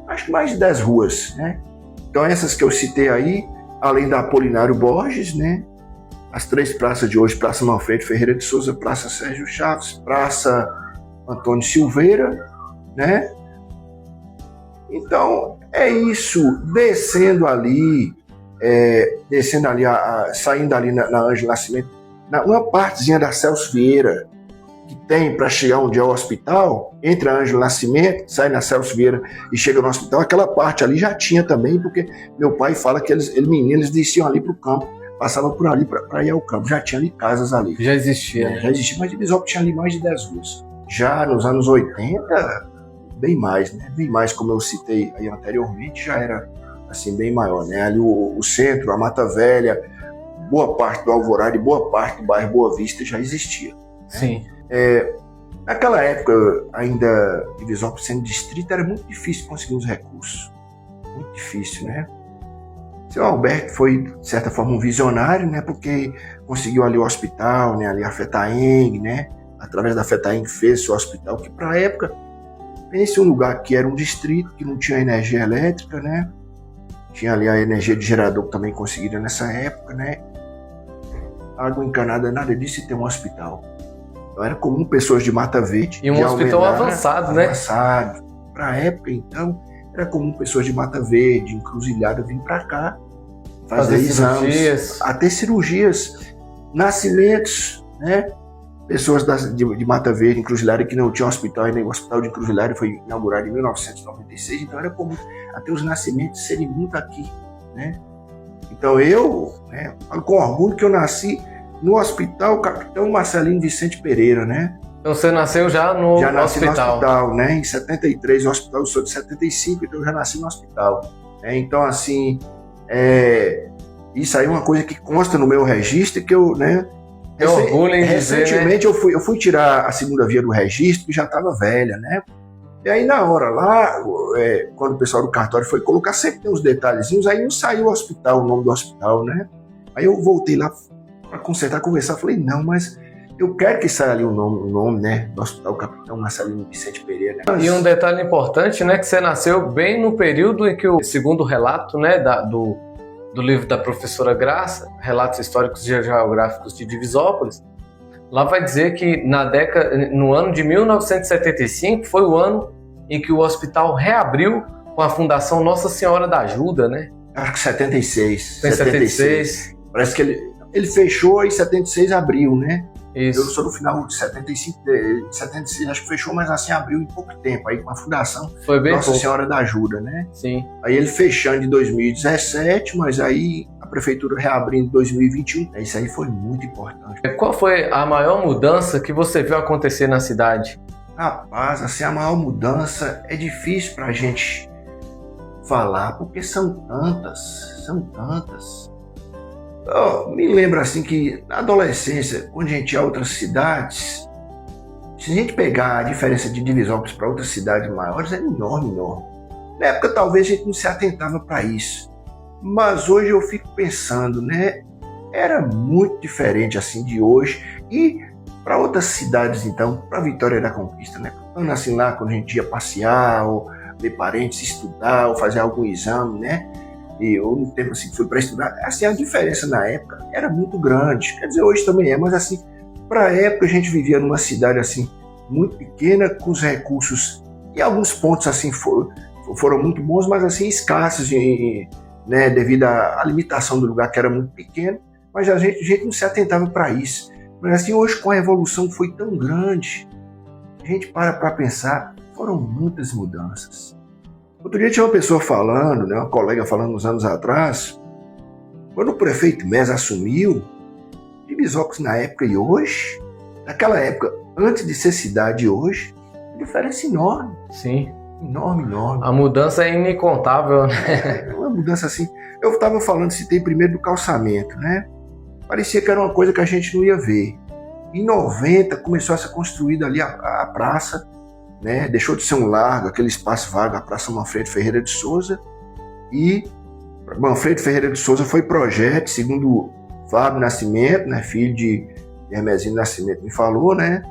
acho que mais de 10 ruas, né? Então essas que eu citei aí, além da Apolinário Borges, né? As 3 praças de hoje, Praça Manfredo Ferreira de Souza, Praça Sérgio Chaves, Praça Antônio Silveira, né? Então, é isso, descendo ali, saindo ali na Ângelo Nascimento, uma partezinha da Celso Vieira, que tem para chegar onde é o hospital, entre a Ângelo Nascimento, sai na Celso Vieira e chega no hospital, aquela parte ali já tinha também, porque meu pai fala que eles desciam ali para o campo, passavam por ali para ir ao campo, já tinha ali casas ali. Já existia, né? Já existia, mas Divisópolis tinha ali mais de 10 ruas. Já nos anos 80, bem mais, né? Bem mais, como eu citei aí anteriormente, já era assim, bem maior, né? Ali o centro, a Mata Velha, boa parte do Alvorada e boa parte do bairro Boa Vista já existia. Né? Sim. Naquela época, ainda Divisópolis sendo distrito, era muito difícil conseguir os recursos. Muito difícil, né? Seu Alberto foi, de certa forma, um visionário, né? Porque conseguiu ali o hospital, né? Ali a Fetaeng, né? Através da Fetaeng fez seu hospital, que para a época, pense um lugar que era um distrito, que não tinha energia elétrica, né? Tinha ali a energia de gerador também conseguida nessa época, né? Água encanada, nada disso, e ter um hospital. Então era comum pessoas de Mata Verde. E um hospital avançado, né? Avançado. Para a época, então, era comum pessoas de Mata Verde, Encruzilhada, vir para cá, fazer exames, até cirurgias, nascimentos, né? Pessoas de Mata Verde, Encruzilhada, que não tinha hospital ainda, o hospital de Encruzilhada foi inaugurado em 1996, então era comum até os nascimentos serem muito aqui, né? Então eu, né, falo com orgulho que eu nasci no Hospital Capitão Marcelino Vicente Pereira, né? Então você nasceu já no hospital? Já nasci no hospital, né? Em 73, o hospital eu sou de 75, então eu já nasci no hospital. Né? Então, assim, isso aí é uma coisa que consta no meu registro, que eu, né? Eu orgulho em dizer, recentemente, né? eu fui tirar a segunda via do registro, que já estava velha, né? E aí na hora lá, quando o pessoal do cartório foi colocar, sempre tem uns detalhezinhos, aí não saiu o hospital, o nome do hospital, né? Aí eu voltei lá para consertar, conversar, falei, não, mas eu quero que saia ali o nome, né, do Hospital Capitão Marcelino Vicente Pereira. Né? E um detalhe importante, né, que você nasceu bem no período em que segundo o relato, né, do livro da professora Graça, Relatos Históricos e Geográficos de Divisópolis, lá vai dizer que no ano de 1975 foi o ano em que o hospital reabriu com a Fundação Nossa Senhora da Ajuda, né? Acho que 76. Tem 76. Parece que ele fechou e 76 abriu, né? Isso. Eu sou no final de 75, 76, acho que fechou, mas assim abriu em pouco tempo, aí com a Fundação Foi bem Nossa pouco. Senhora da Ajuda, né? Sim. Aí ele fechando em 2017, mas aí a prefeitura reabrindo em 2021. Isso aí foi muito importante. Qual foi a maior mudança que você viu acontecer na cidade? Rapaz, assim, a maior mudança é difícil pra gente falar, porque são tantas. Me lembro assim que na adolescência, quando a gente ia a outras cidades, se a gente pegar a diferença de Divisópolis para outras cidades maiores, é enorme. Na época talvez a gente não se atentava para isso, mas hoje eu fico pensando, né? Era muito diferente assim de hoje e para outras cidades então, para Vitória da Conquista, né? Então, assim lá quando a gente ia passear ou ver parentes, estudar ou fazer algum exame, né? Ou no tempo assim que fui para estudar, assim, a diferença na época era muito grande, quer dizer, hoje também mas assim, para a época a gente vivia numa cidade assim, muito pequena, com os recursos, e alguns pontos assim foram muito bons, mas assim, escassos, né, devido à limitação do lugar que era muito pequeno, mas a gente não se atentava para isso. Mas assim, hoje com a evolução que foi tão grande, a gente para pensar, foram muitas mudanças. Outro dia tinha uma pessoa falando, né, uma colega falando uns anos atrás, quando o prefeito Mesa assumiu, Divisópolis na época e hoje, naquela época, antes de ser cidade e hoje, a diferença enorme. Sim. Enorme. A mudança é incontável, né? Uma mudança assim. Eu estava falando, citei primeiro do calçamento, né? Parecia que era uma coisa que a gente não ia ver. Em 90 começou a ser construída ali a praça, né? Deixou de ser um largo, aquele espaço vago, a Praça Manfredo Ferreira de Souza. E Manfredo Ferreira de Souza foi projeto, segundo Fábio Nascimento, né? Filho de Hermesino Nascimento me falou, né?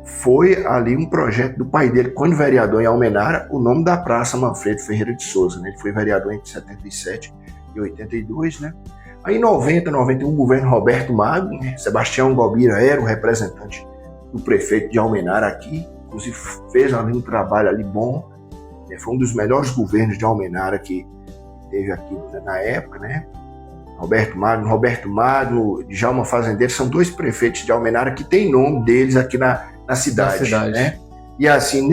Foi ali um projeto do pai dele, quando vereador em Almenara, o nome da Praça Manfredo Ferreira de Souza, né? Ele foi vereador entre 77 e 82, né? Aí em 90, 91, o governo Roberto Magno, né? Sebastião Gobira era o representante do prefeito de Almenara aqui, inclusive fez ali um trabalho ali bom, né? Foi um dos melhores governos de Almenara que teve aqui na época, né? Roberto Magno, Djalma Fazendeiro, são dois prefeitos de Almenara que tem nome deles aqui na cidade. Né? E assim,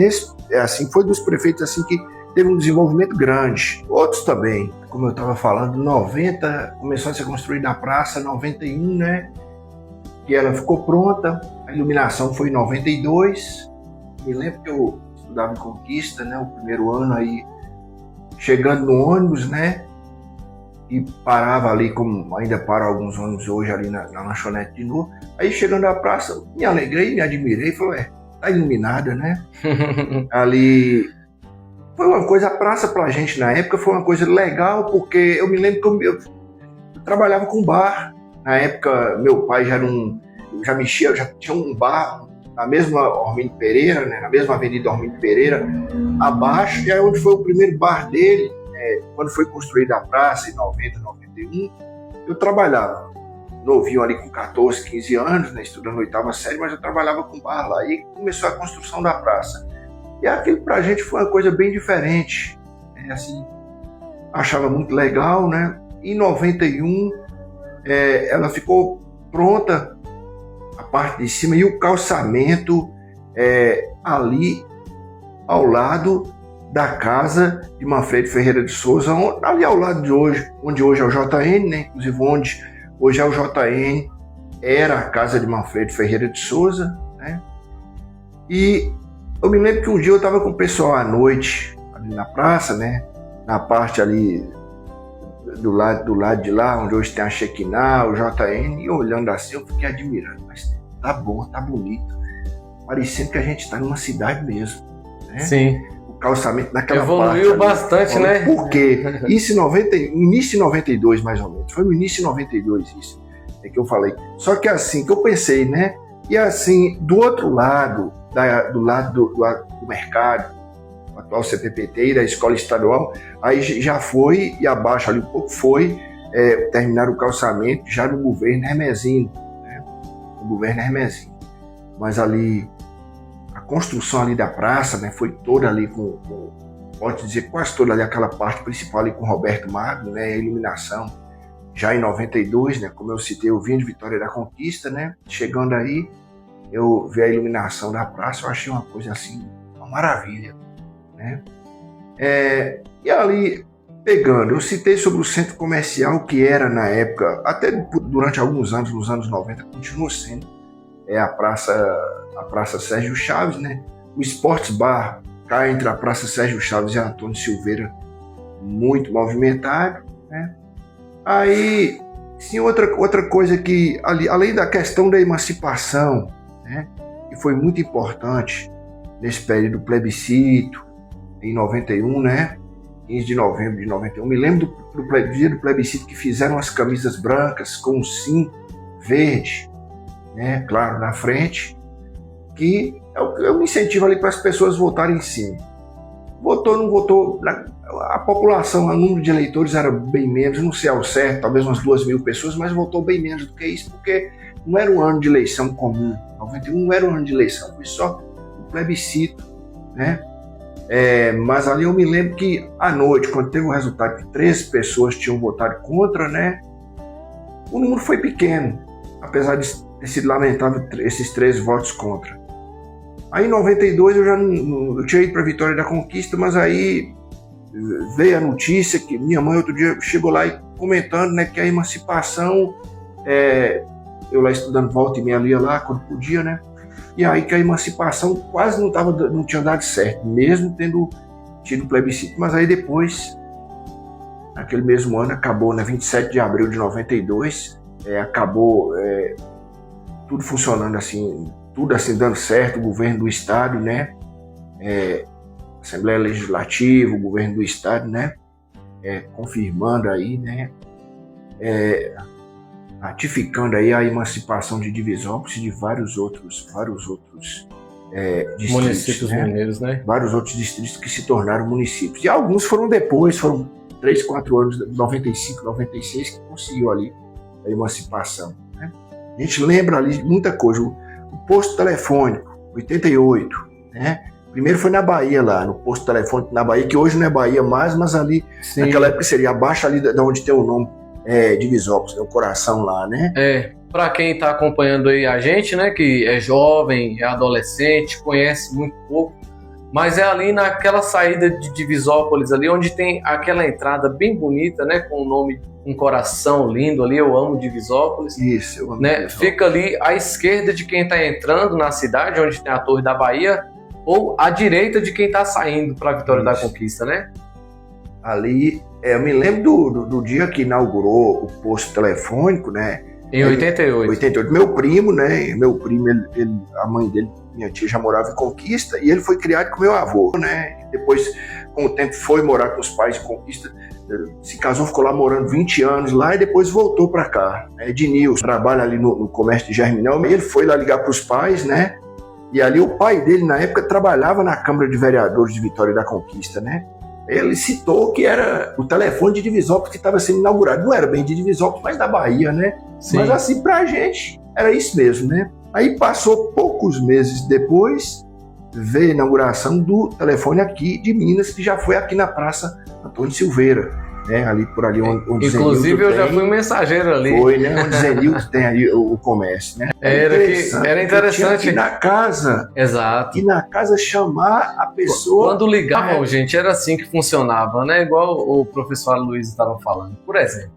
foi dos prefeitos assim que teve um desenvolvimento grande. Outros também, como eu estava falando, 90 começou a ser construída a praça, 91, né? Que ela ficou pronta, a iluminação foi em 92. Me lembro que eu estudava em Conquista, né? O primeiro ano aí, chegando no ônibus, né? E parava ali, como ainda para alguns ônibus hoje ali na lanchonete de novo. Aí chegando à praça, me alegrei, me admirei, falei, tá iluminada, né? Ali foi uma coisa, a praça pra gente na época foi uma coisa legal, porque eu me lembro que eu trabalhava com bar. Na época, meu pai já tinha um bar na mesma Ormínio Pereira, né? Na mesma Avenida Ormínio Pereira, abaixo, e é onde foi o primeiro bar dele. Quando foi construída a praça, em 90, 91, eu trabalhava novinho ali com 14, 15 anos, né, estudando 8ª série, mas eu trabalhava com bar lá, e começou a construção da praça. E aquilo pra gente foi uma coisa bem diferente, né, assim, achava muito legal, né? Em 91, ela ficou pronta, a parte de cima, e o calçamento ali ao lado da casa de Manfredo Ferreira de Souza, ali ao lado de hoje, onde hoje é o JN, né? Inclusive onde hoje é o JN, era a casa de Manfredo Ferreira de Souza, né? E eu me lembro que um dia eu estava com o pessoal à noite, ali na praça, né? Na parte ali do lado de lá, onde hoje tem a Shekinah, o JN, e olhando assim, eu fiquei admirando, mas tá bom, tá bonito, parecendo que a gente está numa cidade mesmo. né? Sim. O calçamento naquela evoluiu parte bastante, ali. né? Por quê? Isso início de 92, mais ou menos. Foi no início de 92 isso, que eu falei. Só que assim, que eu pensei, né? E assim, do outro lado, do lado do mercado, o atual CPPT e da escola estadual, aí já foi, e abaixo ali um pouco foi, terminar o calçamento já no governo Hermesino, né? No governo Hermesino. Mas ali, a construção ali da praça, né, foi toda ali pode dizer, quase toda ali aquela parte principal ali com Roberto Magno, né, a iluminação. Já em 92, né, como eu citei, eu vim de Vitória da Conquista, né, chegando aí, eu vi a iluminação da praça, eu achei uma coisa assim, uma maravilha, né. E ali, pegando, eu citei sobre o centro comercial que era na época, até durante alguns anos, nos anos 90, continua sendo, a Praça Sérgio Chaves, né, o Sports Bar cá entre a Praça Sérgio Chaves e a Antônio Silveira, muito movimentado, né. Aí, sim, outra coisa que, além da questão da emancipação, né, que foi muito importante nesse período do plebiscito, em 91, né, 15 de novembro de 91, me lembro do dia do plebiscito que fizeram as camisas brancas com um sim verde, né, claro, na frente, que é um incentivo ali para as pessoas votarem sim. Votou, não votou, a população, o número de eleitores era bem menos, não sei ao certo, talvez umas 2.000 pessoas, mas votou bem menos do que isso, porque não era um ano de eleição comum. 91 não era um ano de eleição, foi só um plebiscito, né? Mas ali eu me lembro que à noite, quando teve o resultado que 13 pessoas tinham votado contra, né? O número foi pequeno, apesar de ter sido lamentável esses 13 votos contra. Aí em 92 eu tinha ido para Vitória da Conquista, mas aí veio a notícia que minha mãe outro dia chegou lá e comentando, né, que a emancipação, eu lá estudando volta e meia ali lá quando podia, né, e aí que a emancipação quase não tinha dado certo, mesmo tendo tido plebiscito, mas aí depois, naquele mesmo ano, acabou, né, 27 de abril de 92, acabou tudo funcionando assim, tudo assim dando certo, o governo do estado, né, Assembleia Legislativa, o governo do estado, né, confirmando aí, né, ratificando aí a emancipação de Divisópolis e de vários outros distritos, municípios, né, mineiros, né? Vários outros distritos que se tornaram municípios. E alguns foram depois, foram 3, 4 anos, 95, 96, que conseguiu ali a emancipação, né? A gente lembra ali muita coisa. O posto telefônico, 88, né? Primeiro foi na Bahia lá, no posto telefônico na Bahia, que hoje não é Bahia mais, mas ali, sim, naquela época seria abaixo ali da onde tem o nome Divisópolis, o coração lá, né? Para quem está acompanhando aí a gente, né, que é jovem, é adolescente, conhece muito pouco, mas é ali naquela saída de Divisópolis ali, onde tem aquela entrada bem bonita, né, com o nome, um coração lindo ali, eu amo Divisópolis. Isso, eu amo, né? Fica ali à esquerda de quem está entrando na cidade, onde tem a Torre da Bahia, ou à direita de quem está saindo para a Vitória da Conquista, né? Ali, eu me lembro do dia que inaugurou o posto telefônico, né? Em 88. 88. Meu primo, né? A mãe dele, minha tia, já morava em Conquista e ele foi criado com meu avô, né? Depois, com o tempo, foi morar com os pais em Conquista, se casou, ficou lá morando 20 anos lá e depois voltou para cá. Ednilson trabalha ali no comércio de Germinal, ele foi lá ligar para os pais, né? E ali o pai dele, na época, trabalhava na Câmara de Vereadores de Vitória da Conquista, né? Ele citou que era o telefone de Divisópolis que estava sendo inaugurado. Não era bem de Divisópolis, mas da Bahia, né? Sim. Mas assim, pra gente, era isso mesmo, né? Aí passou poucos meses depois, veio a inauguração do telefone aqui de Minas, que já foi aqui na Praça Antônio Silveira, né? Ali por ali onde inclusive eu já fui um mensageiro ali. Foi, né? Onde Zenilton tem ali o comércio, né? Era interessante. Ir na casa. Exato. E na casa chamar a pessoa. Quando ligavam, gente, era assim que funcionava, né? Igual o professor Luiz estava falando. Por exemplo,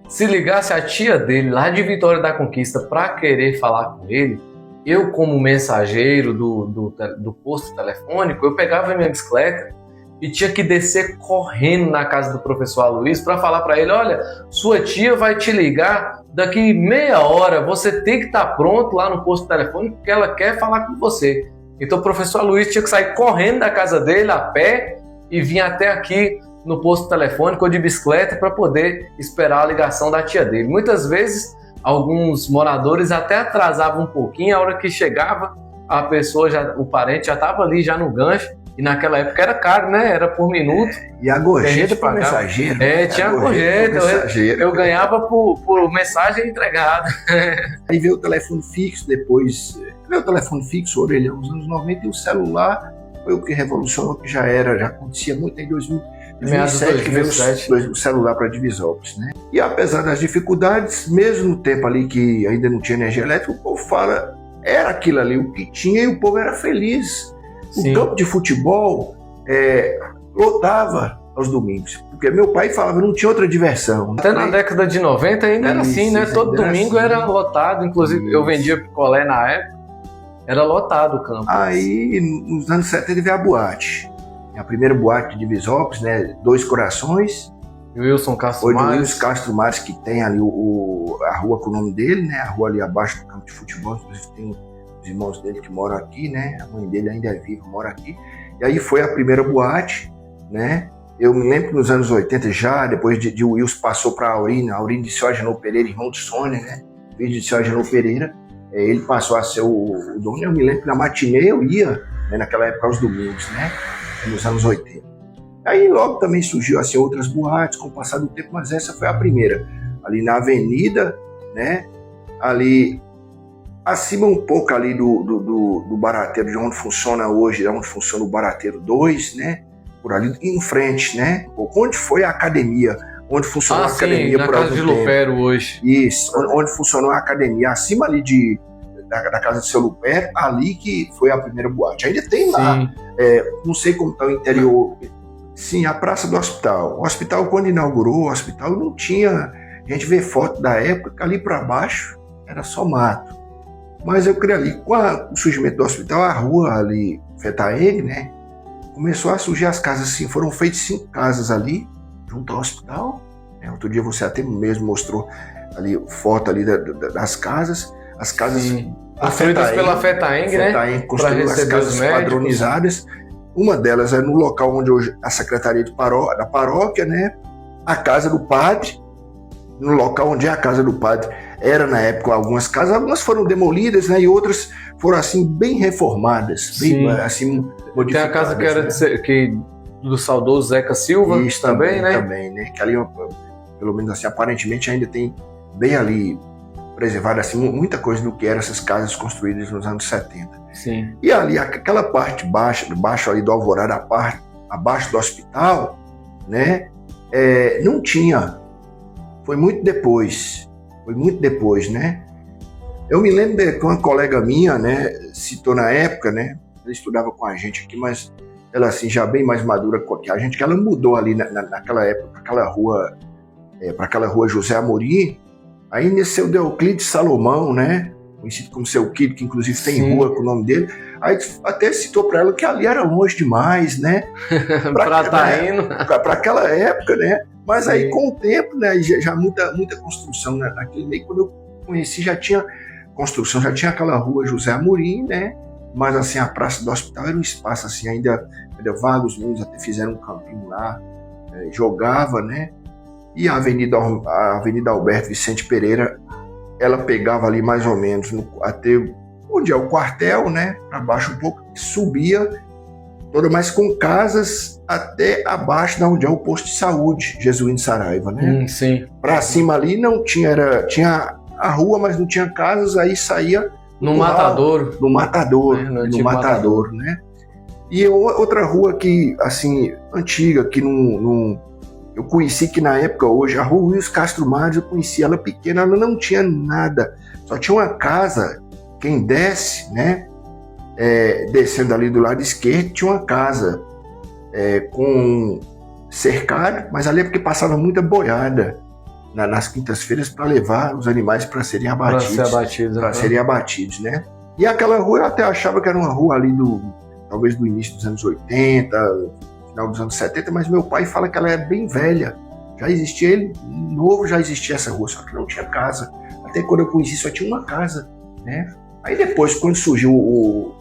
se ligasse a tia dele lá de Vitória da Conquista para querer falar com ele, eu, como mensageiro do posto telefônico, eu pegava a minha bicicleta e tinha que descer correndo na casa do professor Aloysio para falar para ele: olha, sua tia vai te ligar daqui meia hora, você tem que estar pronto lá no posto telefônico porque ela quer falar com você. Então o professor Luiz tinha que sair correndo da casa dele a pé e vir até aqui no posto telefônico ou de bicicleta para poder esperar a ligação da tia dele. Muitas vezes, alguns moradores até atrasavam um pouquinho, a hora que chegava, a pessoa, o parente já estava ali já no gancho, e naquela época era caro, né? Era por minuto. E a gorjeta para mensageiro. Tinha gorjeta. Eu ganhava por mensagem entregada. Aí veio o telefone fixo depois. Veio o telefone fixo, orelhão, nos anos 90, e o celular foi o que revolucionou, que já acontecia muito em 2007, que veio o celular para Divisópolis, né? E apesar das dificuldades, mesmo no tempo ali que ainda não tinha energia elétrica, o povo fala, era aquilo ali, o que tinha, e o povo era feliz. Sim. O campo de futebol lotava aos domingos, porque meu pai falava que não tinha outra diversão. Até na década de 90 ainda era assim, né? Todo domingo era lotado, inclusive eu vendia picolé na época, era lotado o campo. Aí, nos anos 70, veio a boate. A primeira boate de Divisópolis, né? Dois Corações. Wilson Castro Mares. Foi do Wilson Castro Mares, que tem ali a rua com o nome dele, né? A rua ali abaixo do campo de futebol, inclusive tem os irmãos dele que moram aqui, né? A mãe dele ainda é viva, mora aqui. E aí foi a primeira boate, né? Eu me lembro que nos anos 80 já, depois de Wilson passou para a Aurina de Sr. Agenor Pereira, irmão de Sônia, né? Filho de Sr. Agenor Pereira. Ele passou a ser o dono. Eu me lembro que na matinê eu ia, né? Naquela época aos domingos, né? Nos anos 80. Aí logo também surgiu assim, outras boates com o passar do tempo, mas essa foi a primeira. Ali na avenida, né? Ali acima um pouco ali do Barateiro, de onde funciona hoje, de onde funciona o Barateiro 2, né? Por ali em frente, né? Onde foi a academia, onde funcionou a academia na por casa de Lupero hoje. Isso, onde funcionou a academia, acima ali da casa de seu Lupero, ali que foi a primeira boate. Ainda tem lá, não sei como está o interior. Sim, a Praça do Hospital. O hospital, quando inaugurou, o hospital não tinha. A gente vê foto da época, ali para baixo era só mato. Mas eu creio ali, com o surgimento do hospital, a rua ali, Fetaeg, né? Começou a surgir as casas assim, foram feitas 5 casas ali, junto ao hospital. Outro dia você até mesmo mostrou ali foto ali das casas. As casas construídas pela Fetaeng, né? Fetaeng construiu as casas padronizadas. Uma delas é no local onde hoje a secretaria da paróquia, né? A casa do padre, no local onde é a casa do padre. Era na época algumas casas, algumas foram demolidas, né? E outras foram assim bem reformadas, bem assim modificadas. Tem a casa que era do saudoso Zeca Silva. Isso também, né? Também, né? Que ali, pelo menos assim, aparentemente ainda tem bem ali preservado assim muita coisa do que eram essas casas construídas nos anos 70. Sim. E ali aquela parte baixo ali do Alvorada, abaixo do hospital, né? Não tinha. Foi muito depois, né? Eu me lembro que uma colega minha, né, citou na época, né? Ela estudava com a gente aqui, mas ela assim já bem mais madura que a gente, que ela mudou ali naquela época para aquela rua José Amorim. Aí nesse seu Euclides Salomão, né? Conhecido como seu Quido, que inclusive tem rua com o nome dele. Aí até citou para ela que ali era longe demais, né? Para aquela época, né? Mas aí com o tempo, né? Já muita construção naquele meio. Quando eu conheci já tinha construção, já tinha aquela rua José Amorim, né? Mas assim a Praça do Hospital era um espaço assim ainda vagos meninos até fizeram um campinho lá, jogava, né? E a Avenida Alberto Vicente Pereira, ela pegava ali mais ou menos até onde é o quartel, né? Para baixo um pouco, subia toda, mas com casas até abaixo da onde é o posto de saúde, Jesuíno Saraiva, né? Sim. Para cima ali não tinha, tinha a rua, mas não tinha casas, aí saía no Matadouro. No Matadouro, né? E outra rua que, assim, antiga, que eu conheci, que na época hoje, a rua Wilson Castro Mares, eu conheci ela pequena, ela não tinha nada, só tinha uma casa, quem desce, né, descendo ali do lado esquerdo, tinha uma casa com cercado, mas ali é porque passava muita boiada nas quintas-feiras para levar os animais para serem abatidos, né? E aquela rua eu até achava que era uma rua ali talvez do início dos anos 80, final dos anos 70, mas meu pai fala que ela é bem velha. Já existia já existia essa rua, só que não tinha casa. Até quando eu conheci só tinha uma casa, né? Aí depois, quando surgiu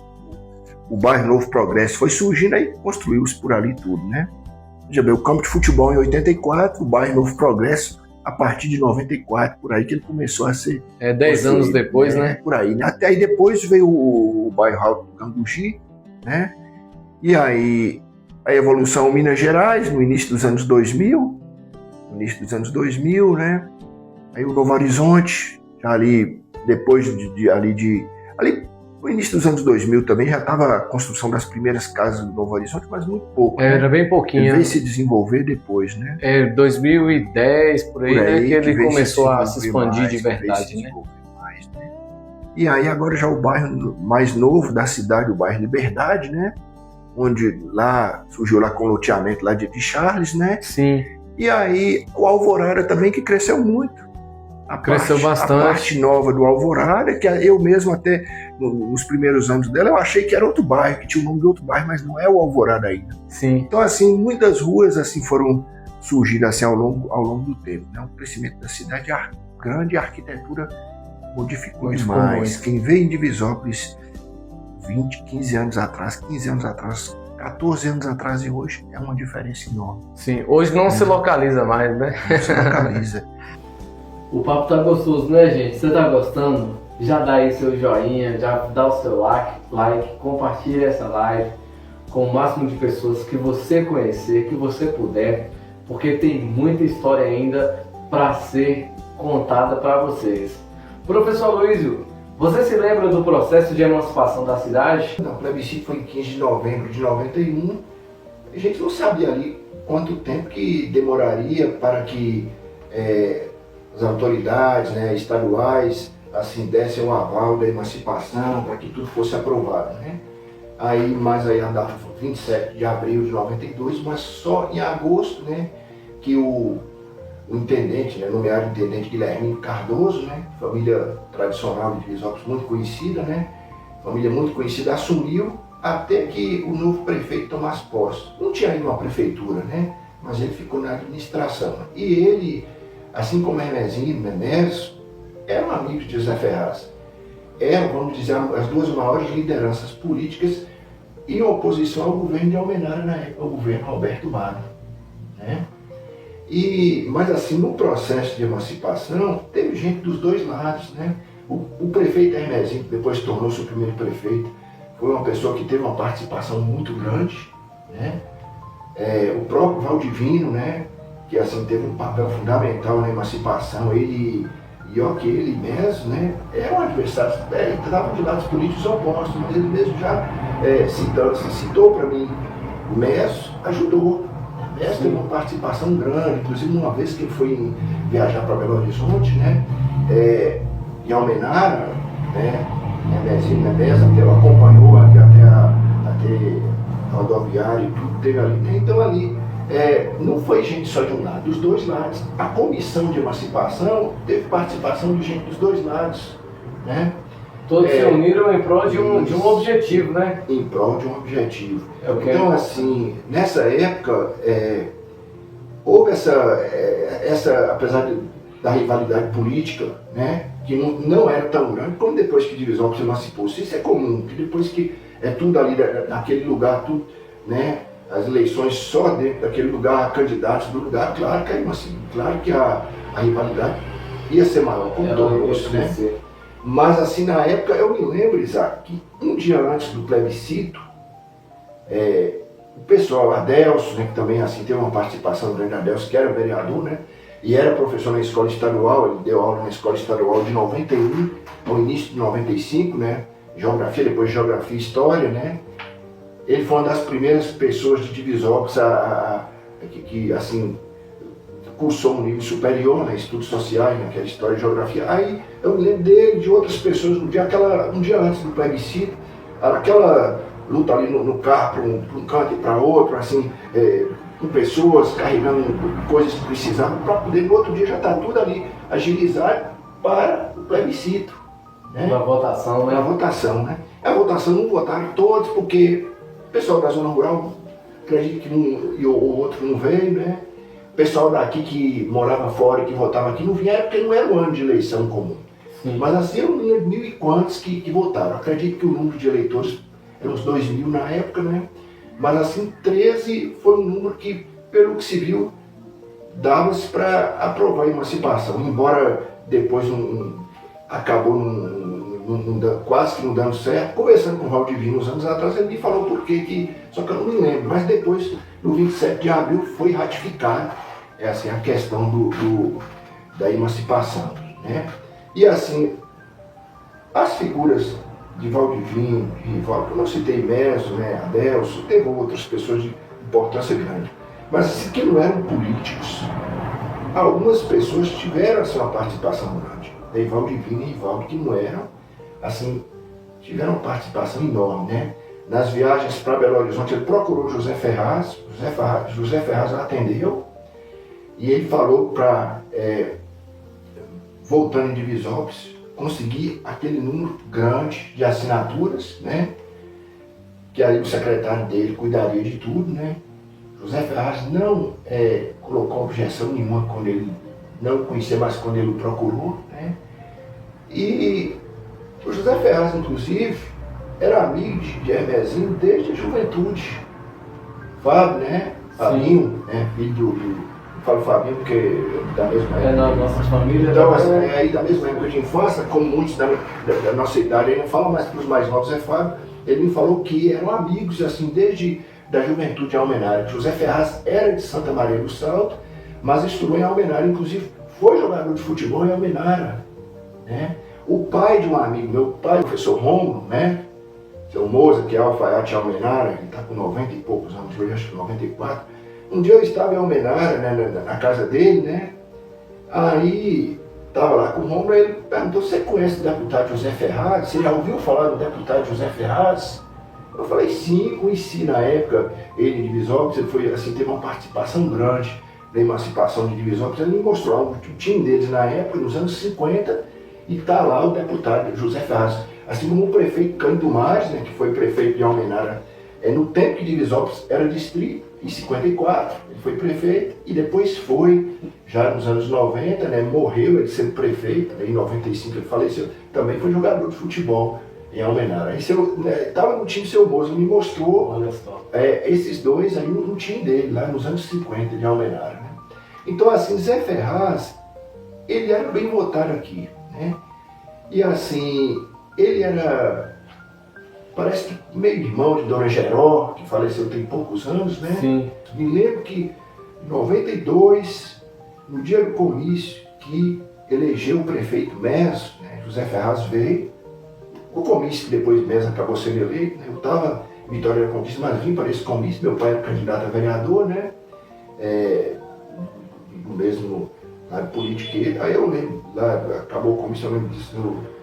o bairro Novo Progresso foi surgindo, aí construiu-se por ali tudo, né? Já bem, o campo de futebol em 84, o bairro Novo Progresso a partir de 94, por aí que ele começou a ser... 10 anos depois, né? Por aí, né? Até aí depois veio o bairro Alto do Cambugi, né? E aí a evolução em Minas Gerais, no início dos anos 2000, né? Aí o Novo Horizonte, já ali depois ali no início dos anos 2000 também já estava a construção das primeiras casas do Novo Horizonte, mas muito pouco. Era bem pouquinho. Ele veio se desenvolver depois, né? 2010, por aí, né, que ele começou a se expandir mais, de verdade, né? Mais, né? E aí agora já o bairro mais novo da cidade, o bairro Liberdade, né? Onde lá surgiu lá com o loteamento lá de Charles, né? Sim. E aí o Alvorada também, que cresceu muito. Cresceu bastante. A parte nova do Alvorada, que eu mesmo até nos primeiros anos dela, eu achei que era outro bairro, que tinha o nome de outro bairro, mas não é o Alvorada ainda. Sim. Então, assim, muitas ruas assim foram surgindo assim, ao longo do tempo, né? O crescimento da cidade é grande, a arquitetura modificou demais. Quem veio em Divisópolis 15 anos atrás, 14 anos atrás e hoje é uma diferença enorme. Sim, hoje não se localiza mais, né? Não se localiza. O papo tá gostoso, né, gente? Você tá gostando? Já dá aí seu joinha, já dá o seu like, compartilha essa live com o máximo de pessoas que você conhecer, que você puder, porque tem muita história ainda para ser contada para vocês. Professor Luísio, você se lembra do processo de emancipação da cidade? Não, o plebiscito foi em 15 de novembro de 91. A gente não sabia ali quanto tempo que demoraria para que as autoridades, né, estaduais assim dessem o aval da emancipação, para que tudo fosse aprovado, né? Mas aí a data foi 27 de abril de 92, mas só em agosto, né, que o intendente, né, nomeado intendente Guilherme Cardoso, né, família tradicional de Divisópolis muito conhecida, né, família muito conhecida, assumiu até que o novo prefeito tomasse posse. Não tinha ainda uma prefeitura, né, mas ele ficou na administração. E ele, assim como Hermesinho e Menes, eram amigos de José Ferraz. Eram, vamos dizer, as duas maiores lideranças políticas em oposição ao governo de Almenara, na época, ao governo Alberto Magno, né? Mas assim, no processo de emancipação, teve gente dos dois lados, né? O prefeito Hermesinho, que depois tornou-se o primeiro prefeito, foi uma pessoa que teve uma participação muito grande, né? O próprio Valdivino, né, que assim teve um papel fundamental na emancipação, ele mesmo, né, eram adversários, estavam de lados políticos opostos, mas ele mesmo já citou para mim, o Meso ajudou. O Meso teve uma participação grande, inclusive uma vez que ele foi viajar para Belo Horizonte, né, em Almenara, né, Meso até o acompanhou ali até a rodoviária e tudo teve ali, né? Então ali não foi gente só de um lado, dos dois lados. A comissão de emancipação teve participação de gente dos dois lados, né? Todos se uniram em prol de um objetivo, né? Em prol de um objetivo. Então, assim, nessa época, houve essa apesar da rivalidade política, né, que não era tão grande como depois que Divisópolis se emancipou. Isso é comum, que depois que é tudo ali naquele lugar, tudo, né? As eleições só dentro daquele lugar, candidatos do lugar, claro que a rivalidade ia ser maior, como tornou-se, né? Mas assim, na época, eu me lembro, Isaac, que um dia antes do plebiscito, o pessoal, Adelso, né, que também assim teve uma participação grande, Adelso, que era vereador, né? E era professor na escola estadual, ele deu aula na escola estadual de 91 ao início de 95, né? Geografia, depois Geografia e História, né? Ele foi uma das primeiras pessoas de Divisópolis que assim, cursou um nível superior, né, estudos sociais, né, que era História e Geografia. Aí eu me lembro dele, de outras pessoas, um dia antes do plebiscito, aquela luta ali no carro, para um canto e para outro, assim, com pessoas carregando coisas que precisavam, para poder no outro dia já estar tudo ali agilizado para o plebiscito. Né? Para a votação, né? Para a votação, né? A votação não votaram todos, porque o pessoal da zona rural acredita que o outro não veio, né? O pessoal daqui que morava fora e que votava aqui não vieram porque não era um ano de eleição comum. Sim. Mas assim, eu não lembro 1.000 e quantos que votaram. Acredito que o número de eleitores eram uns 2.000 na época, né? Mas assim, 13 foi um número que, pelo que se viu, dava-se para aprovar a emancipação, embora depois acabou quase que não dando certo. Conversando com o Valdivino uns anos atrás, ele me falou por quê, só que eu não me lembro, mas depois, no 27 de abril, foi ratificado assim, a questão da emancipação, né? E assim, as figuras de Valdivino, de Rivaldo, eu não citei Meso, né, Adelso, teve outras pessoas de importância grande, mas assim, que não eram políticos. Algumas pessoas tiveram assim, uma participação grande. Tem Valdivino e Rivaldo que não eram, assim, tiveram uma participação enorme, né? Nas viagens para Belo Horizonte, ele procurou José Ferraz, José Ferraz atendeu, e ele falou para, voltando em Divisópolis, conseguir aquele número grande de assinaturas, né? Que aí o secretário dele cuidaria de tudo, né? José Ferraz não colocou objeção nenhuma quando ele não conhecia, mas quando ele o procurou, né? E o José Ferraz, inclusive, era amigo de Hermesinho desde a juventude. Fábio, né? Fabinho, né? Filho eu falo Fabinho porque é da mesma época. É da nossa família. Então, assim, aí da mesma época de infância, como muitos da nossa idade, ele não fala mais que os mais novos é Fábio, ele me falou que eram amigos, assim, desde da juventude de Almenara. José Ferraz era de Santa Maria do Salto, mas estudou em Almenara, inclusive foi jogador de futebol em Almenara, né? O pai de um amigo meu, pai, o professor Romulo, né? Seu Moza, que é alfaiate Almenara, que está com 90 e poucos anos, hoje acho que 94. Um dia eu estava em Almenara, né, na casa dele, né? Aí estava lá com o Romulo, ele perguntou: você conhece o deputado José Ferraz? Você já ouviu falar do deputado José Ferraz? Eu falei: sim, conheci na época ele em Divisópolis, ele foi, assim, teve uma participação grande na emancipação de Divisópolis. Ele me mostrou o time deles na época, nos anos 50, e está lá o deputado José Ferraz. Assim como o prefeito Cândido Mares, né, que foi prefeito de Almenara, no tempo que Divisópolis era distrito, em 54, ele foi prefeito, e depois foi, já nos anos 90, né, morreu ele sendo prefeito, né, em 95 ele faleceu, também foi jogador de futebol em Almenara. Aí estava no time Seu Moza, me mostrou esses dois aí no time dele, lá nos anos 50 de Almenara, né? Então, assim, Zé Ferraz, ele era bem votado aqui, né? E assim, ele era, parece que meio irmão de Dona Geró, que faleceu tem poucos anos, né? Sim. Me lembro que em 92, no dia do comício, que elegeu o prefeito Meso, né, José Ferraz veio. O comício que depois Meso acabou sendo eleito, né, eu estava em Vitória da Conquista, mas vim para esse comício, meu pai era candidato a vereador, né? No mesmo lado político que ele. Aí eu lembro, lá acabou o comício, eu lembro disso, do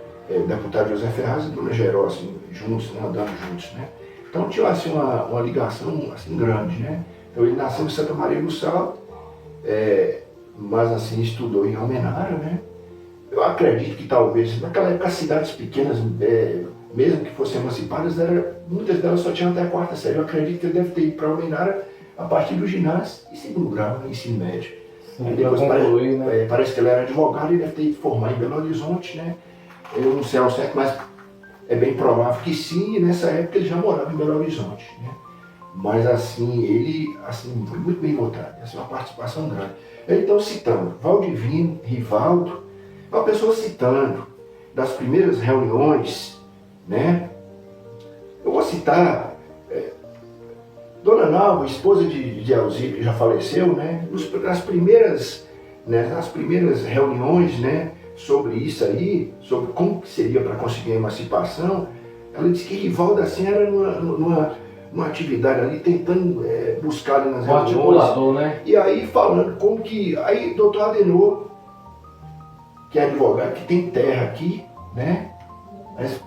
deputado José Ferraz e Dona Geró, assim, juntos, né, andando juntos, né? Então tinha assim, uma ligação assim, grande, né? Então ele nasceu em Santa Maria do Salto, mas assim, estudou em Almenara, né? Eu acredito que talvez, naquela época, as cidades pequenas, mesmo que fossem emancipadas, muitas delas só tinham até a quarta série. Eu acredito que ele deve ter ido para Almenara a partir do ginásio e segundo grau, né, ensino médio. Sim, depois concluir, né? parece que ele era advogado e deve ter ido formar em Belo Horizonte, né? Eu não sei ao certo, mas é bem provável que sim, e nessa época ele já morava em Belo Horizonte, né? Mas assim, ele assim, foi muito bem votado, assim, uma participação grande. Então, citando Valdivino, Rivaldo, uma pessoa citando das primeiras reuniões, né? Eu vou citar Dona Nalva, esposa de Alzira, que já faleceu, né? Nas primeiras reuniões, né, sobre isso aí, sobre como que seria para conseguir a emancipação, ela disse que Rivaldo assim era numa atividade ali, tentando buscar ali nas reuniões. Articulador, né? E aí falando como que... Aí doutor Adenor, que é advogado, que tem terra aqui, né?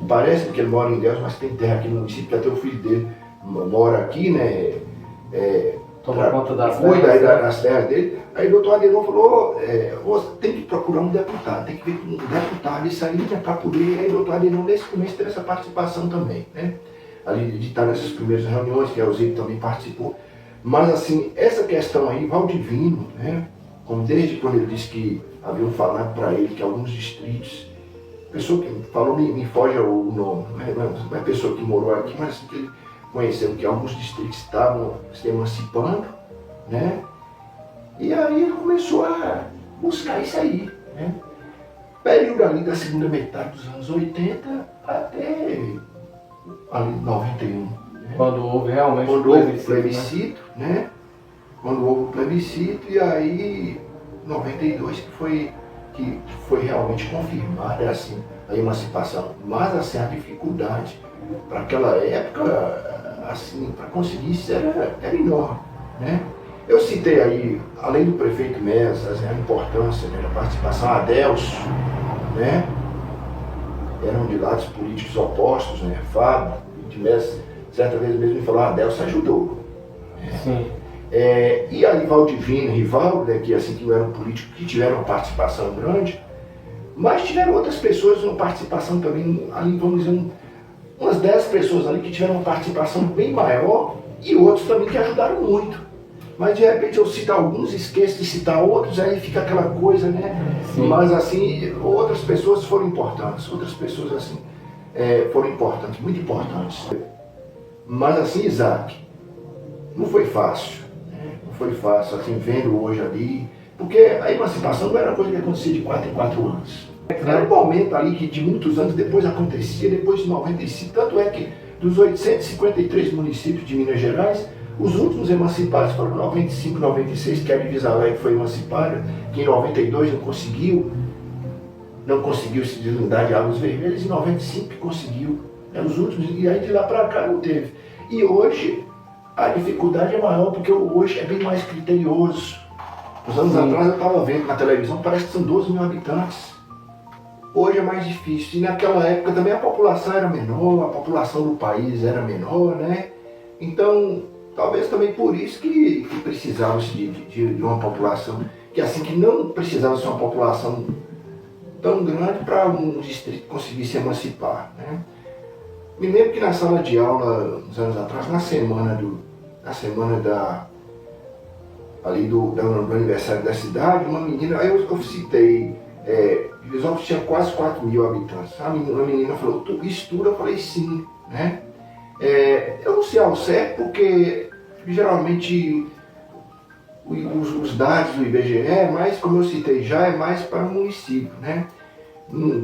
Parece que ele mora em Deus, mas tem terra aqui no município, até o filho dele mora aqui, né? Toma conta das cuida aí terras, das terras dele. Aí o doutor Adenor falou: você tem que procurar um deputado, tem que ver um deputado, isso aí para poder. Aí o doutor Adenor, nesse começo, teve essa participação também, né? Ali de estar nessas primeiras reuniões, que a Alzira também participou. Mas assim, essa questão aí, Valdivino, né? Como desde quando ele disse que haviam falado para ele que alguns distritos pessoa que falou, me foge o nome, não é pessoa que morou aqui, mas que ele conheceu que alguns distritos estavam se emancipando, né? E aí ele começou a buscar isso aí, né? Período ali da segunda metade dos anos 80 até ali 91. Né? Quando houve realmente Quando o houve o plebiscito, plebiscito, né? Quando houve o plebiscito, e aí 92 que foi realmente confirmada assim, a emancipação. Mas assim, a dificuldade para aquela época, assim, para conseguir isso era enorme, né? Eu citei aí, além do prefeito Messas, a importância, né, da participação, Adelso, né? Eram de lados políticos opostos, né? Fábio de Messas, certa vez mesmo me falou, Adelso ajudou. Né? Sim. E ali Valdivino e Rivaldo, né, que assim que não eram políticos, que tiveram uma participação grande, mas tiveram outras pessoas uma participação também, ali vamos dizer, umas 10 pessoas ali que tiveram uma participação bem maior e outros também que ajudaram muito. Mas de repente eu cito alguns, esqueço de citar outros, aí fica aquela coisa, né? Sim. Mas assim, outras pessoas foram importantes, outras pessoas assim, foram importantes, muito importantes. Mas assim, Isaac, não foi fácil, né? Não foi fácil, assim, vendo hoje ali, porque a emancipação não era uma coisa que acontecia de 4 em 4 anos. Era um momento ali que de muitos anos depois acontecia, depois de 95, tanto é que dos 853 municípios de Minas Gerais, os últimos emancipados foram 95, 96, que a Divisa Alegre foi emancipada, que em 92 não conseguiu se deslindar de Águas Vermelhas, e em 95 que conseguiu, né, os últimos, e aí de lá para cá não teve. E hoje a dificuldade é maior, porque hoje é bem mais criterioso. Uns anos atrás eu estava vendo na televisão, parece que são 12 mil habitantes. Hoje é mais difícil, e naquela época também a população era menor, a população do país era menor, né? Então, talvez também por isso que precisava-se de uma população, que assim, que não precisava ser uma população tão grande para um distrito conseguir se emancipar, né? Me lembro que na sala de aula, uns anos atrás, na semana do aniversário da cidade, uma menina, aí eu citei, Divisópolis tinha quase 4 mil habitantes. Uma menina falou, tu estuda? Eu falei, sim, né? Eu não sei ao certo, porque geralmente os dados do IBGE, mas como eu citei já, é mais para o município, né?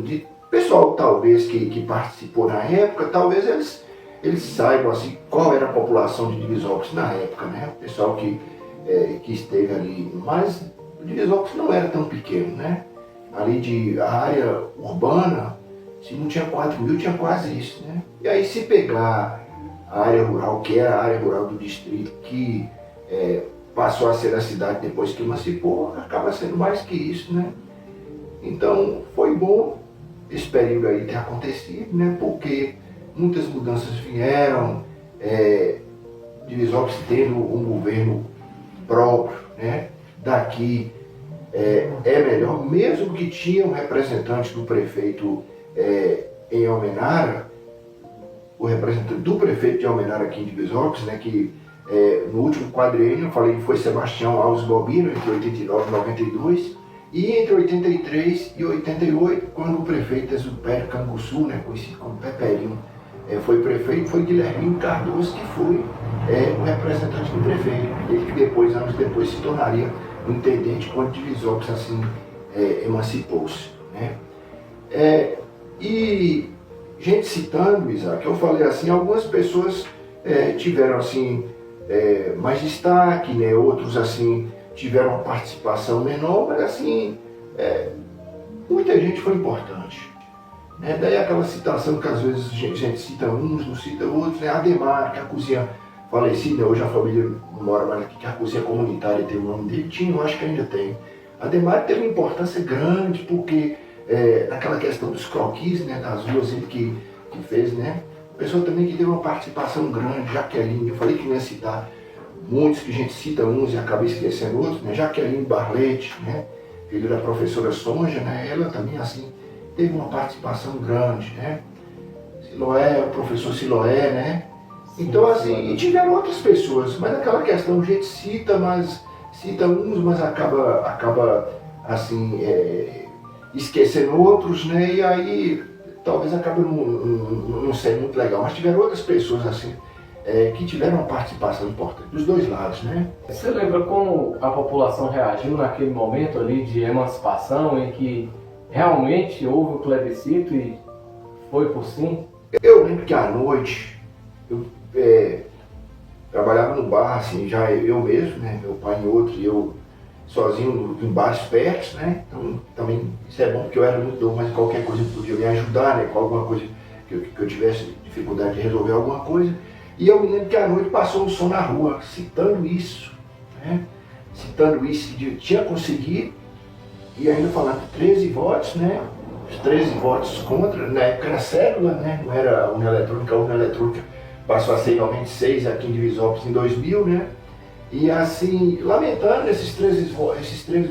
De pessoal talvez que participou na época, talvez eles saibam assim, qual era a população de Divisópolis na época, né? O pessoal que esteve ali, mas Divisópolis não era tão pequeno, né? Ali de área urbana, se não tinha 4 mil, tinha quase isso, né? E aí se pegar a área rural, que é a área rural do distrito, que passou a ser a cidade depois que emancipou, acaba sendo mais que isso, né? Então foi bom esse período aí ter acontecido, né? Porque muitas mudanças vieram, Divisópolis tendo um governo próprio, né? Daqui é melhor, mesmo que tinha um representante do prefeito em Almenara, o representante do prefeito de Almenara aqui em Divisópolis, né, que no último quadriênio eu falei que foi Sebastião Alves Bobino, entre 89 e 92, e entre 83 e 88, quando o prefeito Exupério Canguçu, né, conhecido como Peperinho, foi prefeito, foi Guilherme Cardoso, que foi o representante do prefeito, ele que depois, anos depois, se tornaria o intendente quando Divisópolis assim emancipou-se, né? E gente citando, Isaac, eu falei assim, algumas pessoas tiveram assim mais destaque, né? Outros assim tiveram uma participação menor, mas assim muita gente foi importante, né? Daí aquela citação que às vezes a gente cita uns, não cita outros, né? Ademar, que a cozinha falecida, hoje a família não mora mais aqui, que a cozinha comunitária tem o nome dele, tinha, eu acho que ainda tem. Ademar teve uma importância grande, porque naquela questão dos croquis, né, das ruas ele que fez, né? Pessoa também que teve uma participação grande, Jaqueline, eu falei que não ia citar muitos, que a gente cita uns e acaba esquecendo outros, né? Jaqueline Barlete, né? Filha da professora Sonja, né? Ela também, assim, teve uma participação grande, né? Siloé, o professor Siloé, né? Então, assim, e tiveram outras pessoas, mas aquela questão, a gente cita uns, mas acaba assim, esquecendo outros, né? E aí talvez acabe não sendo muito legal. Mas tiveram outras pessoas assim que tiveram uma participação importante dos dois lados, né? Você lembra como a população reagiu naquele momento ali de emancipação em que realmente houve um plebiscito e foi por sim? Eu lembro que à noite eu trabalhava no bar, assim, já eu mesmo, né? Meu pai em outro e eu sozinho em bares perto, né? Então também isso é bom porque eu era muito novo, mas qualquer coisa podia me ajudar, né? Com alguma coisa que eu tivesse dificuldade de resolver alguma coisa. E eu me lembro que à noite passou um som na rua, citando isso, né? Citando isso, que tinha conseguido, e ainda falando 13 votos, né? Os 13 votos contra, na época era cédula, né? Não era urna eletrônica, a urna eletrônica passou a ser realmente 6 aqui em Divisópolis em 2000, né? E assim, lamentando esses 13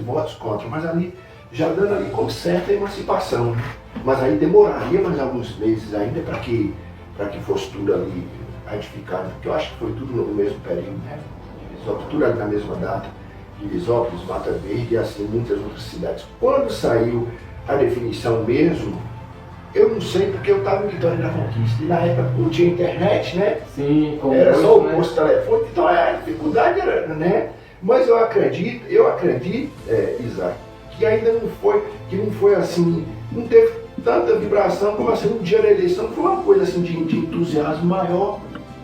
votos contra, mas ali, já dando ali como certa a emancipação, né? Mas aí demoraria mais alguns meses ainda para que fosse tudo ali ratificado, porque eu acho que foi tudo no mesmo período, né? Divisópolis, tudo ali na mesma data, Divisópolis, Mata Verde e assim muitas outras cidades. Quando saiu a definição mesmo, eu não sei porque eu estava em Vitória da Conquista, e na época não tinha internet, né? Sim, como era hoje, só o né? posto telefônico, então a dificuldade era, né? Mas eu acredito, Isaac, que ainda não foi assim, não teve tanta vibração como assim no dia da eleição, foi uma coisa assim de entusiasmo maior,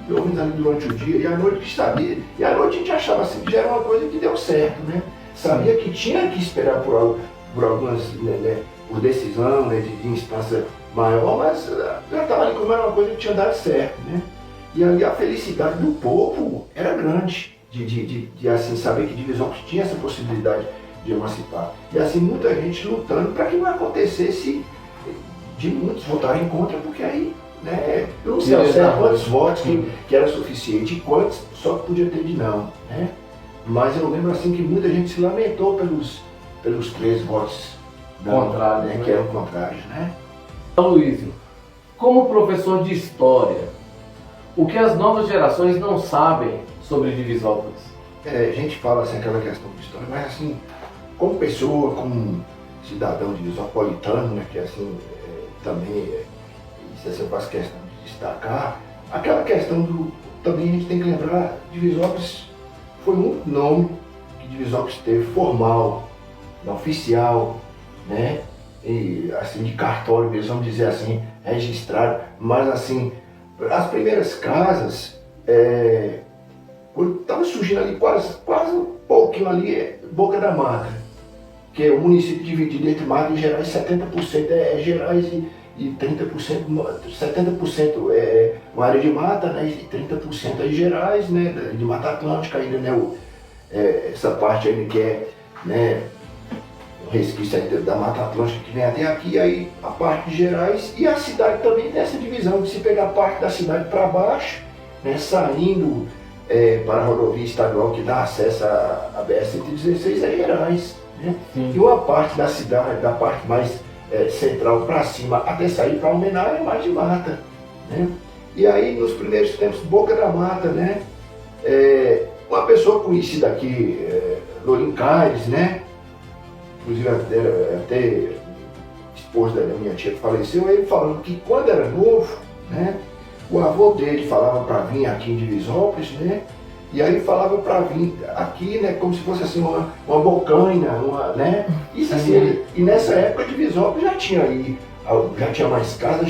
pelo menos ali durante o dia, e à noite que sabia, e à noite a gente achava assim que já era uma coisa que deu certo, né? Sabia que tinha que esperar por algumas, né, por decisão, né, de instância maior, mas já estava ali como era uma coisa que tinha dado certo, né? E ali a felicidade do povo era grande, de assim, saber que Divisópolis tinha essa possibilidade de emancipar. E assim, muita gente lutando para que não acontecesse de muitos votarem contra, porque aí, né, eu não sei ao certo quantos votos que era suficiente e quantos só que podia ter de não, né? Mas eu lembro assim que muita gente se lamentou pelos 13 votos contrários, né, que eram contrários, né? Luísio, como professor de história, o que as novas gerações não sabem sobre Divisópolis? A gente fala assim aquela questão de história, mas assim, como pessoa, como cidadão divisopolitano, né, que assim, também, isso assim, eu faço questão de destacar, aquela questão também a gente tem que lembrar, Divisópolis foi muito nome que Divisópolis teve, formal, oficial, né, e assim, de cartório mesmo, vamos dizer assim, registrado, mas assim, as primeiras casas, quando estava surgindo ali quase um pouquinho ali, Boca da Mata, que é o município dividido entre Mata e Gerais, 70% é Gerais e 30%, 70% é uma área de mata, né, e 30% é Gerais, né, de Mata Atlântica ainda, né, essa parte ainda que é, né, o resquício ainda da Mata Atlântica que vem até aqui, aí a parte de Gerais, e a cidade também tem essa divisão, de se pegar a parte da cidade para baixo, né, saindo para a rodovia estadual que dá acesso à BR-116 é Gerais, né? E uma parte da cidade, da parte mais central para cima, até sair para Almenara é mais de mata, né? E aí nos primeiros tempos, Boca da Mata, né? Uma pessoa conhecida aqui, Lorim Caires, né? Inclusive até esposa da minha tia que faleceu, ele falando que quando era novo, né? O avô dele falava para vir aqui em Divisópolis, né? E aí falava para vir aqui, né? Como se fosse assim uma bocaina, né? Isso assim, e nessa época Divisópolis já tinha mais casas,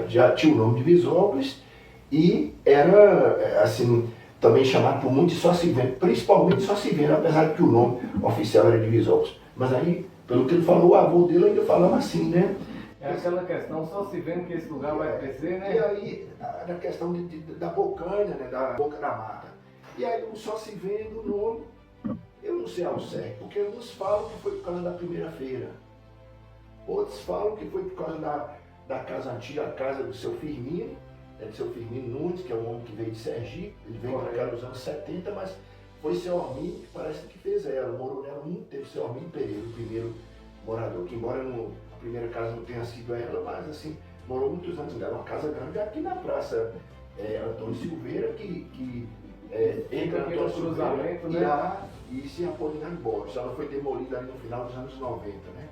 já tinha o nome Divisópolis e era assim também chamado por muitos Só Se Vendo, principalmente Só Se Vendo, apesar de que o nome oficial era Divisópolis. Mas aí, pelo que ele falou, o avô dele ainda falava assim, né? É aquela questão, só se vendo que esse lugar vai crescer, né? E aí, na questão da bocaina, né, da Boca da Mata. E aí, só se vendo o nome, eu não sei ao certo, porque uns falam que foi por causa da primeira feira. Outros falam que foi por causa da casa antiga, a casa do seu Firmino, do seu Firmino Nunes, que é um homem que veio de Sergipe, ele veio para cá nos anos 70, mas foi seu Arminio que parece que fez ela, morou nela muito tempo, seu Arminio Pereira, o primeiro morador, que embora a primeira casa não tenha sido ela, mas assim, morou muitos anos nela, uma casa grande aqui na praça Antônio Silveira, que entra aqui Antônio no cruzamento, Silveira né? e se Apolinário Borges. Ela foi demolida ali no final dos anos 90, né?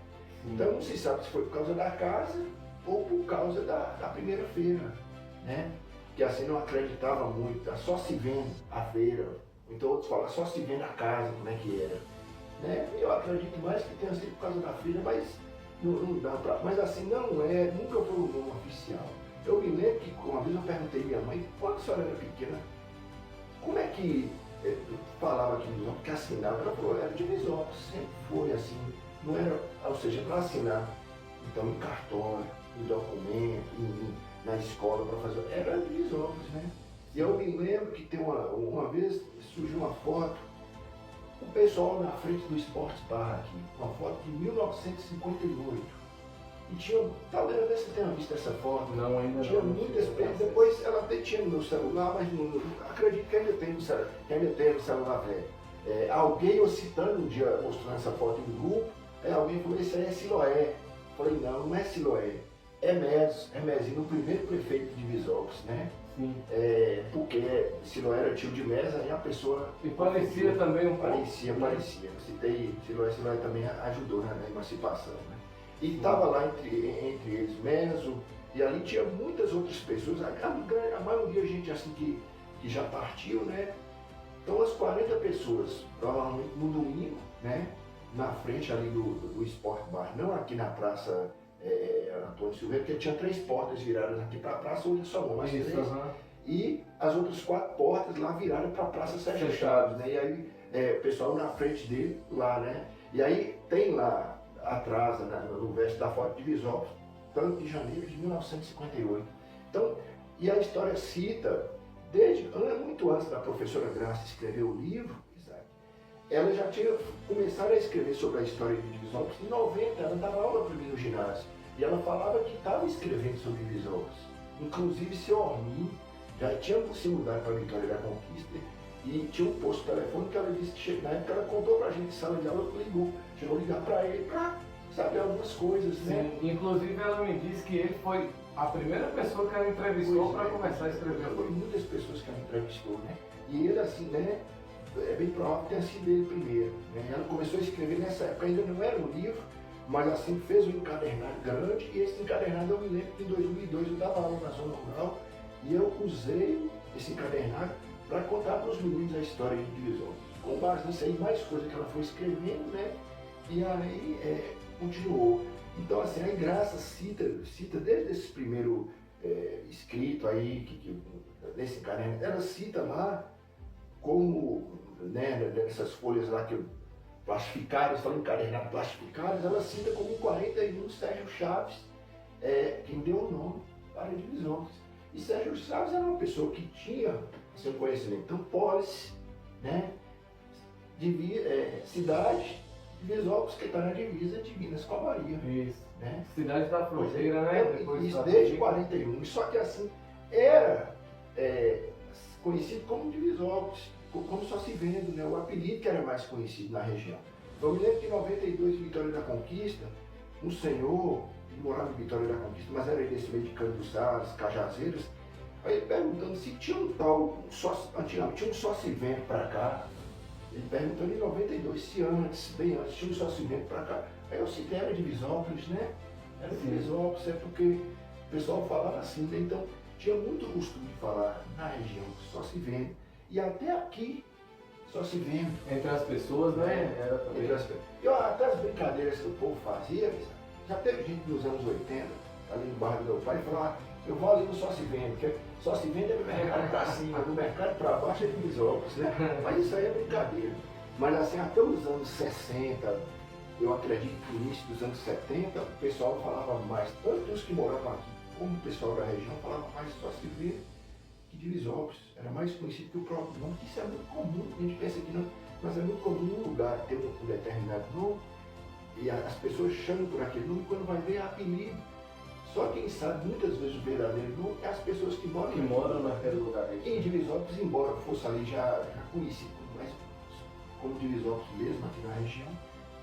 Então não se sabe se foi por causa da casa ou por causa da primeira feira, né? Que assim não acreditava muito, só se vende a feira. Então outros falam, só se vende a casa, como é que era. Né? Eu acredito mais que tenha sido por causa da feira, mas não dá pra... Mas assim, não é, nunca foi o nome oficial. Eu me lembro que uma vez eu perguntei à minha mãe, quando a senhora era pequena, como é que falava aqui no porque assinava? Ela falou, era Divisópolis, sempre foi assim, não era, ou seja, para assinar, então em cartório, em documento, na escola para fazer, era Divisópolis, né? E eu me lembro que tem uma vez surgiu uma foto, o pessoal na frente do Esportes Bar aqui, uma foto de 1958. E tinha, talvez você tenha visto essa foto. Não, ainda tinha não. Muitas pessoas. Depois ela até tinha no meu celular, mas não, acredito que ainda tem no celular velho. Alguém eu citando um dia, mostrando essa foto em grupo, alguém falou, esse aí é Siloé. Eu falei, não é Siloé. É Mezinho, o primeiro prefeito de Divisópolis, né? Sim. Porque Siloé era tio de Mesa, aí a pessoa... E parecia também um pouco. Parecia. Eu citei, Siloé também ajudou na emancipação, né? E estava lá entre eles Meso, e ali tinha muitas outras pessoas, a maioria gente assim que já partiu, né? Então as 40 pessoas, provavelmente no domingo, né? Na frente ali do Sport Bar, não aqui na Praça Antônio Silveira, porque tinha 3 portas viradas aqui para a praça, hoje só uma, mas 3. E as outras 4 portas lá viraram para a Praça Sérgio Chaves, né? E aí o pessoal na frente dele lá, né? E aí tem lá atrás, né, no verso da foto de Divisópolis, tanto de janeiro de 1958. Então, e a história cita, muito antes da professora Graça escrever o livro, Isaac, ela já tinha começado a escrever sobre a história de Divisópolis. Em 90, ela dava aula para mim no ginásio, e ela falava que estava escrevendo sobre Divisópolis. Inclusive, seu Ormin já tinha se mudado para Vitória da Conquista, e tinha um posto telefônico que ela disse que na época ela contou pra gente em sala de aula, chegou a ligar pra ele pra saber algumas coisas, né? Sim, inclusive ela me disse que ele foi a primeira pessoa que ela entrevistou para começar a escrever. Foi muitas pessoas que ela entrevistou, né? E ele assim, né? É bem provável que tenha sido ele primeiro, né? Ela começou a escrever nessa época, ainda não era um livro, mas assim fez um encadernado grande, e esse encadernado eu me lembro que em 2002 eu dava aula na Zona Rural e eu usei esse encadernado para contar para os meninos a história de Divisópolis. Com base nisso aí, mais coisas que ela foi escrevendo, né? E aí continuou. Então, assim, a Graça cita desde esse primeiro escrito aí, desse encadernado, ela cita lá como, né, dessas folhas lá que plastificadas, falando encadernado plastificadas, ela cita como em 41 Sérgio Chaves, quem deu o nome para Divisópolis. E Sérgio Chaves era uma pessoa que tinha seu conhecimento. Então, Polis, né, cidade de Divisópolis, que está na divisa de Minas com a Bahia. Isso. Né? Cidade da fronteira, né? Isso desde 41. Só que assim, era conhecido como Divisópolis, como só se vendo, né? O apelido que era mais conhecido na região. Eu me lembro que em 92, em Vitória da Conquista, um senhor, ele morava em Vitória da Conquista, mas era desse meio de Cândido dos Ares, Cajazeiras, aí ele perguntando se tinha um tal, antigamente tinha um sócio-vento para cá. Ele perguntou em 92 se antes, bem antes, tinha um sócio-vento para cá. Aí eu citei, era Divisópolis, né? Era Divisópolis, porque o pessoal falava assim, né? Então tinha muito costume de falar na região sócio-vento. E até aqui, sócio-vento. Entre as pessoas, né? Era também. Até as brincadeiras que o povo fazia, já teve gente nos anos 80, ali no bairro do meu pai, e falava, eu vou ali no sócio-vento, porque sócio-vento é do mercado para cima, do mercado para baixo é Divisópolis, né? Mas isso aí é brincadeira. Mas assim, até os anos 60, eu acredito que no início dos anos 70, o pessoal falava mais, tanto os que moravam aqui, como o pessoal da região, falava mais sócio-vento que Divisópolis. Era mais conhecido que o próprio nome, que isso é muito comum, a gente pensa que não, mas é muito comum um lugar ter um determinado nome, e as pessoas chamam por aquele nome, quando vai ver é apelido. Só quem sabe muitas vezes o verdadeiro nome é as pessoas que moram naquele lugar. Em Divisópolis, embora fosse ali já conhecido como Divisópolis mesmo, aqui na região,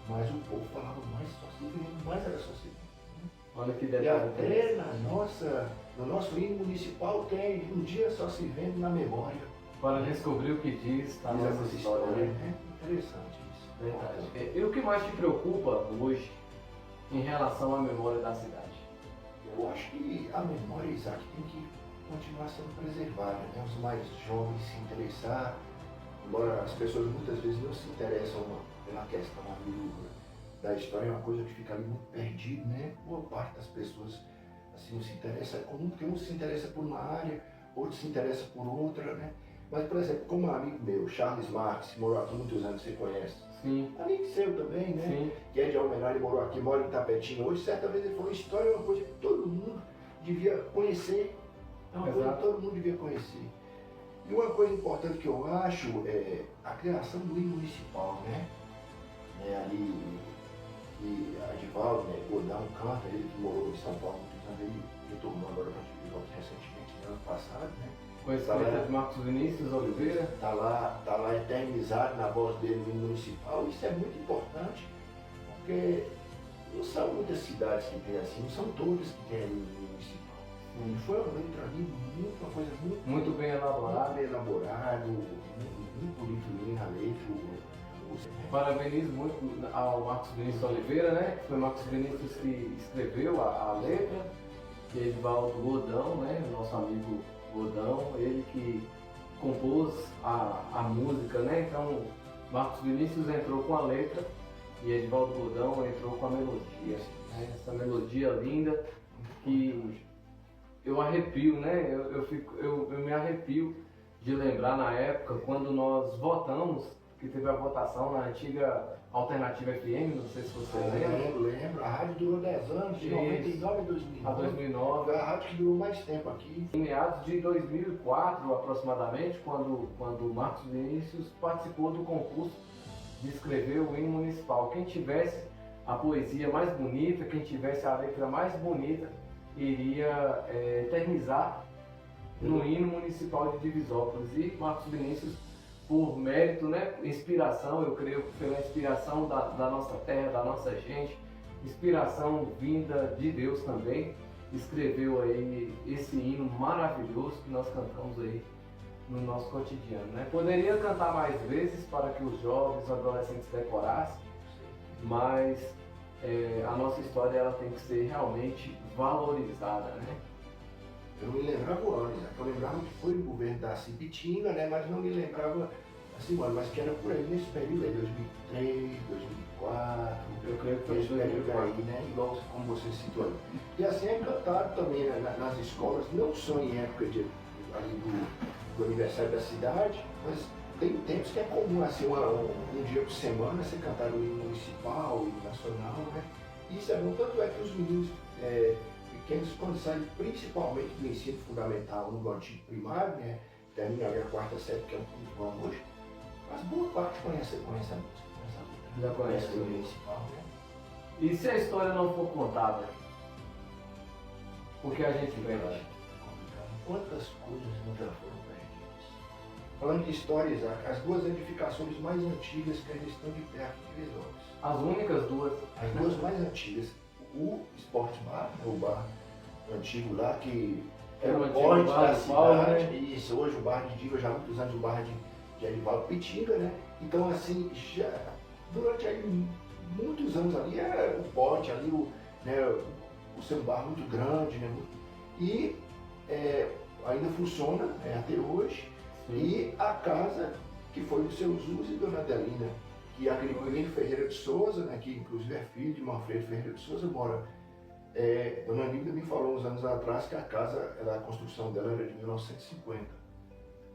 mas o povo falava mais sócio-vento, mais era sócio-vento. Olha que detalhe. E até no nosso hino municipal tem um dia sócio-vento na memória. Para descobrir o que diz a nossa história. Né? Interessante isso. Verdade. E o que mais te preocupa hoje em relação à memória da cidade? Eu acho que a memória, Isaac, tem que continuar sendo preservada, né? Os mais jovens se interessar, embora as pessoas muitas vezes não se interessam pela questão da história, é uma coisa que fica ali muito perdida, né? Boa parte das pessoas assim não se interessa, é comum porque um se interessa por uma área, outro se interessa por outra, né? Mas, por exemplo, como um amigo meu, Charles Marx, que morou aqui muitos anos, você conhece? Sim. Amigo seu também, né? Sim. Que é de Almenara e morou aqui, mora em Tapetinho hoje. Certa vez ele falou, história é uma coisa que todo mundo devia conhecer. É uma coisa que todo mundo devia conhecer. E uma coisa importante que eu acho é a criação do hino municipal, né? Ali, que a Edivaldo, né, Godão canta, ele que morou em São Paulo muitos anos, ele retornou agora para Divisópolis recentemente, no ano passado, né? Com esse letra de Marcos Vinícius Oliveira. Tá lá eternizado na voz dele no hino municipal. Isso é muito importante, porque não são muitas cidades que tem assim, não são todas que tem hino municipal. Foi uma letra ali, uma coisa Muito bem elaborada. muito bem elaborado, muito bonito na letra. Parabenizo muito ao Marcos Vinícius Oliveira, né? Foi o Marcos Vinícius que escreveu a letra, e Edivaldo Godão, né? Nosso amigo Godão, ele que compôs a música, né? Então, Marcos Vinícius entrou com a letra e Edivaldo Godão entrou com a melodia. Né? Essa melodia linda que eu arrepio, né? Eu me arrepio de lembrar na época quando nós votamos, que teve a votação na antiga Alternativa FM, não sei se você lembra. Lembro. A rádio durou 10 anos, de 99 a 2009. A 2009. Foi a rádio que durou mais tempo aqui. Em meados de 2004, aproximadamente, quando Marcos Vinícius participou do concurso de escrever o hino municipal. Quem tivesse a poesia mais bonita, quem tivesse a letra mais bonita, iria eternizar no hino municipal de Divisópolis. E Marcos Vinícius, por mérito, né, inspiração, eu creio que pela inspiração da nossa terra, da nossa gente, inspiração vinda de Deus também, escreveu aí esse hino maravilhoso que nós cantamos aí no nosso cotidiano, né? Poderia cantar mais vezes para que os jovens, os adolescentes decorassem, mas a nossa história ela tem que ser realmente valorizada, né? Eu me lembrava o ano, eu lembrava que foi o governo da Cipitinga, né? Mas não me lembrava assim, mano, mas que era por aí nesse período aí, 2003, 2004, eu creio que foi esse período 2004. aí, né? Igual como você citou aí. E assim é cantado também, né, nas escolas, não só em época ali do aniversário da cidade, mas tem tempos que é comum, assim, um dia por semana você cantar o hino municipal, o hino nacional, né? E isso é bom, tanto é que os meninos pequenos, quando saem principalmente do ensino fundamental no antigo primário, né? Termina ali a quarta série, que é um pouco bom hoje, mas boa parte conhece a música, Já conhece o hino municipal, né? E se a história não for contada, o que a gente perde? Quantas coisas não já foram perdidas? Falando de história, Isaac, as duas edificações mais antigas que ainda estão de pé aqui em Divisópolis. As únicas duas. As duas mais antigas. O Sport Bar, o bar antigo lá, que era o antigo porte bar da de Paulo, cidade. né? Isso, hoje o bar de Diva, já há muitos anos o bar de Edivaldo Pitinga, né? Então, assim, já durante aí muitos anos ali, era o porte ali, o seu bar muito grande, né? E ainda funciona até hoje. Sim. E a casa que foi do seu Zuz e Dona Adelina, que é aquele Cunino Ferreira de Souza, né, que inclusive é filho de Manfredo Ferreira de Souza, mora. Dona Aníbal me falou uns anos atrás que a casa, a construção dela era de 1950.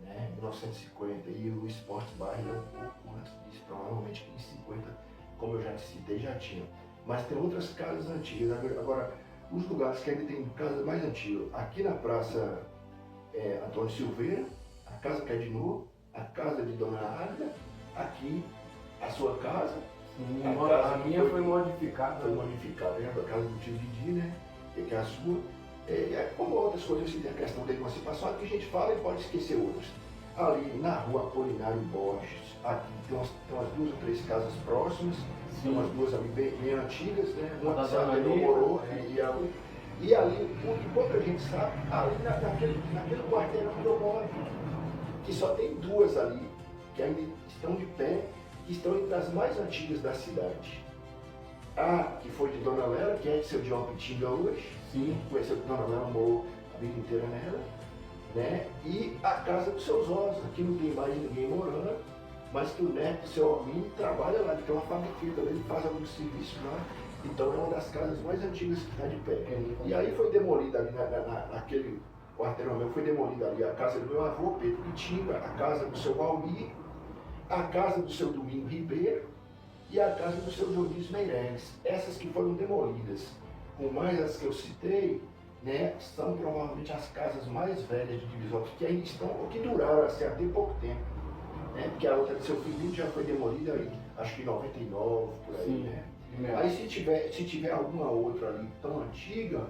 Né, 1950, e o Sport Bar era um pouco antes disso, provavelmente em 50, como eu já te citei, já tinha. Mas tem outras casas antigas. Agora, os lugares que ainda tem casas mais antigas, aqui na Praça Antônio Silveira, a casa que é de novo, a casa de Dona Águida, aqui a sua casa. Sim, a minha foi modificada. Foi modificada, né? A casa do tio Didi, né? Que é a sua. Como outras coisas, assim, tem a questão da emancipação, aqui a gente fala e pode esquecer outras. Ali na rua Apolinário Borges, aqui tem umas 2 ou 3 casas próximas, tem umas duas ali bem antigas, né? Uma que se demorou, e ali, o que pouca gente sabe, ali naquele quarteirão que eu moro, que só tem 2 ali, que ainda estão de pé, que estão entre as mais antigas da cidade. A que foi de Dona Lela, que é de seu de Alpitinga hoje. Sim. Conheceu que Dona Lela morou a vida inteira nela. Né? E a casa dos seus Ossos, que não tem mais ninguém morando, mas que o neto do seu Almir trabalha lá, ele tem uma fabriqueta, ele faz alguns serviços lá. Então é uma das casas mais antigas que está de pé. E aí foi demolida ali naquele quarteirão meu, foi demolida ali a casa do meu avô, Pedro Pitinga, a casa do seu Valmir, a casa do seu Domingo Ribeiro e a casa do seu Dionísio Meireles. Essas que foram demolidas, com mais as que eu citei, né, são provavelmente as casas mais velhas de Divisópolis, que ainda estão, ou que duraram assim, até pouco tempo. Né? Porque a outra de seu filho já foi demolida aí, acho que em 99, por aí, Sim. né? Aí se tiver alguma outra ali tão antiga,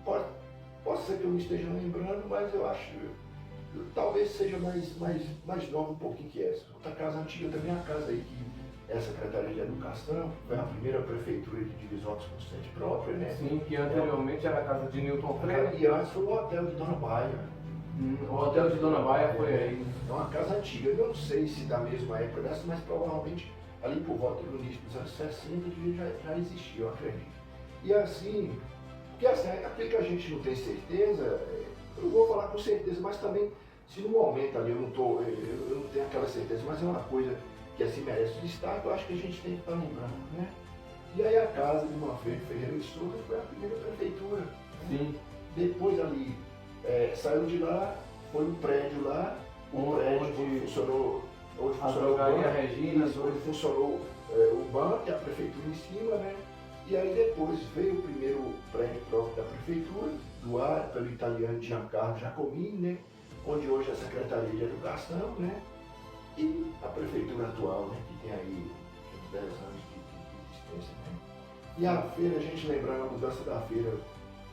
pode ser que eu não esteja lembrando, mas eu acho que talvez seja mais nova um pouquinho que essa. Outra casa antiga também é a casa aí que é a Secretaria de Educação, foi a primeira prefeitura de Divisópolis com sede própria, né? Sim, que anteriormente era a casa de Newton Freire. E antes foi o hotel de Dona Baia. O hotel de Dona Baia foi aí. É uma casa antiga, eu não sei se da mesma época dessa, mas provavelmente ali por volta do início dos anos 60 já existia, eu acredito. E assim, porque assim, aquilo que a gente não tem certeza, eu vou falar com certeza, mas também, se no momento ali eu não tenho aquela certeza, mas é uma coisa que assim merece destaque, eu acho que a gente tem que estar lembrando, né? E aí a casa de Manfredo Ferreira de Souza foi a primeira prefeitura. Sim. Depois ali, saiu de lá, foi um prédio lá, onde funcionou a drogaria Regina, onde funcionou o banco e a prefeitura em cima, né? E aí depois veio o primeiro prédio próprio da prefeitura, doado pelo italiano Giancarlo Giacomini, né? Onde hoje é a Secretaria de Educação, né? E a prefeitura atual, né? Que tem aí uns 10 anos de existência, né? E a feira, a gente lembrando a mudança da feira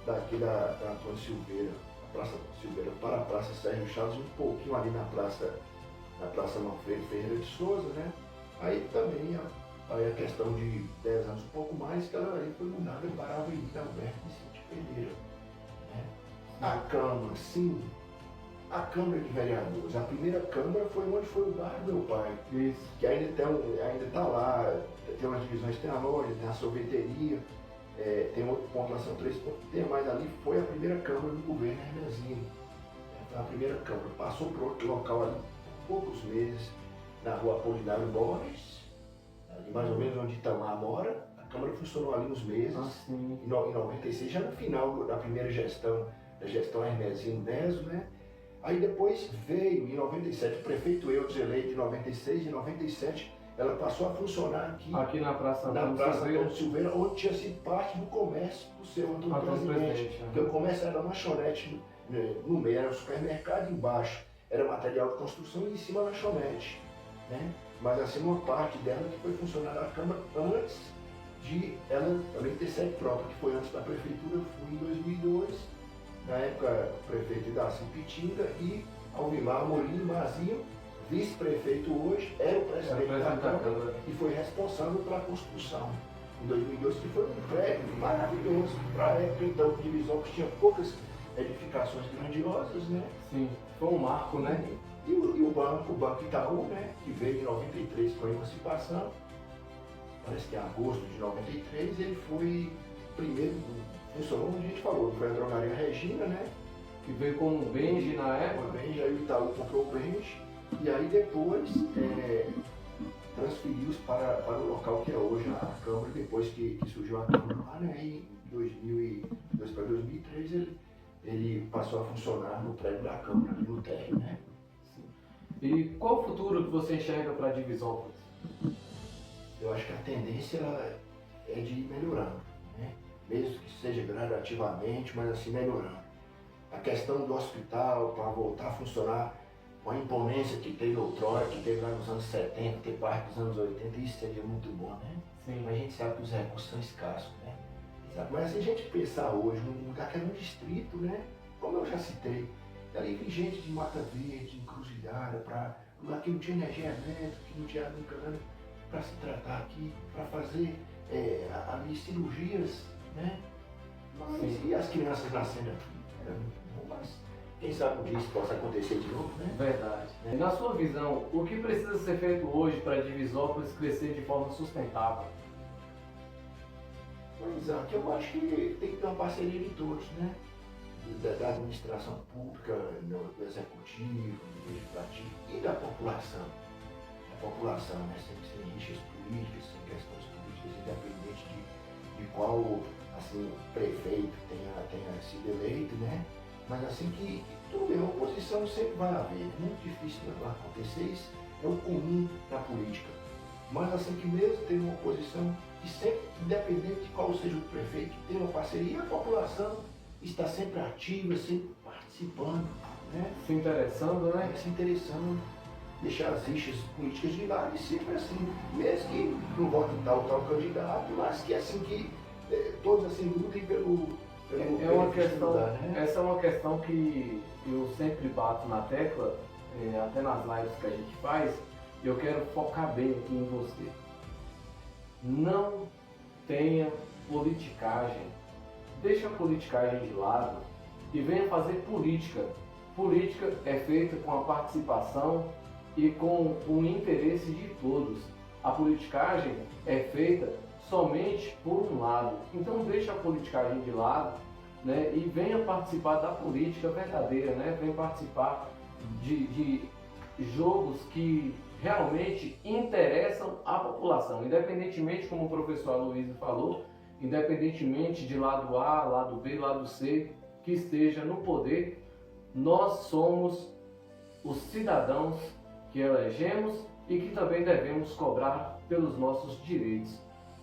daqui da Antônio Silveira, a Praça Silveira para a Praça Sérgio Chaves, um pouquinho ali na Praça Manfredo Ferreira de Souza, né? Aí também aí a questão de 10 anos, um pouco mais, que ela aí foi mudada para a Avenida Alberto Vicente Pereira. Né? A Câmara, sim, a Câmara de Vereadores. A primeira Câmara foi onde foi o bar do meu pai. Isso. Que ainda está lá, tem umas divisões, tem a loja, tem a sorveteria, tem outro ponto lá, são 3 pontos, tem mais ali, foi a primeira Câmara do governo Hermezinho. Foi a primeira Câmara, passou para outro local ali, poucos meses, na rua Apolinário Borges, ali mais ou menos onde Itamar mora. A Câmara funcionou ali uns meses, em 96, já no final da primeira gestão, da gestão Hermezinho Neso, né? Aí depois veio, em 97, o prefeito Eudes eleito em 96, em 97 ela passou a funcionar aqui na Praça Antônio Silveira, onde tinha sido parte do comércio do seu Antônio Presidente. Porque o comércio era uma lanchonete no meio, era um supermercado embaixo, era material de construção e em cima a lanchonete. Né? Mas assim, uma parte dela que foi funcionar na Câmara antes de ela também ter sede própria, que foi antes da prefeitura, eu fui em 2002, na época o prefeito Idaci Pitinga e Alvimar Morim Mazinho, vice-prefeito hoje, era o presidente da Câmara e foi responsável pela construção. Em 2002, que foi um prédio maravilhoso. Para a época, então, de Divisópolis tinha poucas edificações grandiosas, né? Sim, foi um marco, né? E o Banco Itaú, né? Que veio em 93 com a emancipação, parece que em agosto de 93, ele foi primeiro, funcionou onde a gente falou, foi a drogaria Regina, né? Que veio com o Benji na época. O Benji, aí o Itaú comprou o Benji. E aí depois transferiu-os para o local que é hoje a Câmara, depois que surgiu a Câmara lá, né? Em 2002 para 2003 ele passou a funcionar no prédio da Câmara, no térreo, né? Sim. E qual o futuro que você enxerga para Divisópolis? Eu acho que a tendência é de ir melhorando, né? Mesmo que seja gradativamente, mas assim melhorando. A questão do hospital para voltar a funcionar com a imponência que teve outrora, que teve lá nos anos 70, ter parte dos anos 80, isso seria muito bom, né? Sim. Mas a gente sabe que os recursos são escassos, né? Mas se a gente pensar hoje num lugar que era um distrito, né? Como eu já citei, ali vem gente de Mata Verde, Encruzilhada, para lugar que não tinha energia elétrica, que não tinha nunca para se tratar aqui, para fazer ali cirurgias, né? Mas, e as crianças nascendo aqui? Era muito bom, mas quem sabe que isso possa acontecer de novo, né? Verdade. Na sua visão, o que precisa ser feito hoje para Divisópolis crescer de forma sustentável? Pois é, que eu acho que tem que ter uma parceria de todos, né? Da administração pública, do executivo, do legislativo e da população. A população, né? Sem rixas políticas, sem questões políticas, independente de qual assim, prefeito tenha sido eleito, né? Mas assim que tudo bem, a oposição sempre vai haver, é muito difícil não acontecer, isso é o comum na política. Mas assim que mesmo tem uma oposição, que sempre, independente de qual seja o prefeito, tem uma parceria, a população está sempre ativa, sempre participando, né? Se interessando, né? Se interessando, deixar as rixas políticas de lado e sempre assim, mesmo que não vote tal candidato, mas que assim que todos assim lutem pelo Essa é uma questão que eu sempre bato na tecla, até nas lives que a gente faz, e eu quero focar bem aqui em você. Não tenha politicagem. Deixa a politicagem de lado e venha fazer política. Política é feita com a participação e com o interesse de todos. A politicagem é feita somente por um lado. Então deixa a politicagem de lado, né, e venha participar da política verdadeira, né? Venha participar de jogos que realmente interessam a população, independentemente, como o professor Aloysio falou, independentemente de lado A, lado B, lado C, que esteja no poder, nós somos os cidadãos que elegemos e que também devemos cobrar pelos nossos direitos.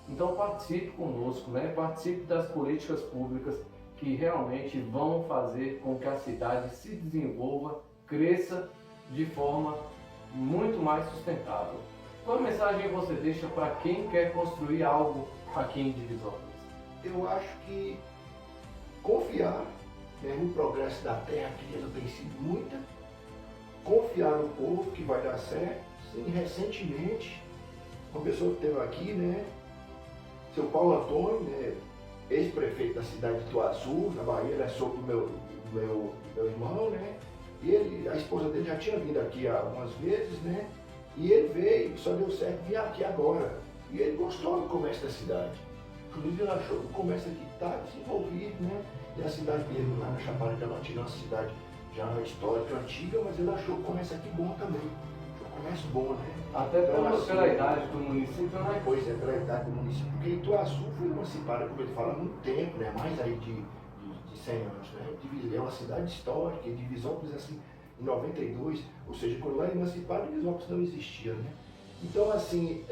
Então participe conosco, né? Participe das políticas públicas que realmente vão fazer com que a cidade se desenvolva, cresça de forma muito mais sustentável. Qual mensagem você deixa para quem quer construir algo aqui em Divisópolis? Eu acho que confiar, né, no progresso da terra, que já tem sido muita, confiar no povo que vai dar certo. Sim, recentemente, uma pessoa que esteve aqui, né, seu Paulo Antônio, né, ex-prefeito da cidade de Ituaçu, na Bahia, ele é sogro do meu irmão, né, e a esposa dele já tinha vindo aqui algumas vezes, né, e ele veio, só deu certo vir aqui agora, e ele gostou do comércio da cidade. Inclusive ele achou que o comércio aqui está desenvolvido, né, e a cidade dele lá na Chapada Diamantina é uma cidade já histórica, antiga, mas ele achou o comércio aqui bom também. Comércio bom, né? Até pela idade do município, né? Pois é, pela idade do município, porque Ituaçu foi emancipada, como ele fala, há muito tempo, né? Mais aí de 100 anos, né? É uma cidade histórica, e Divisópolis, assim, em 92, ou seja, quando lá emancipada, Divisópolis não existia, né? Então, assim,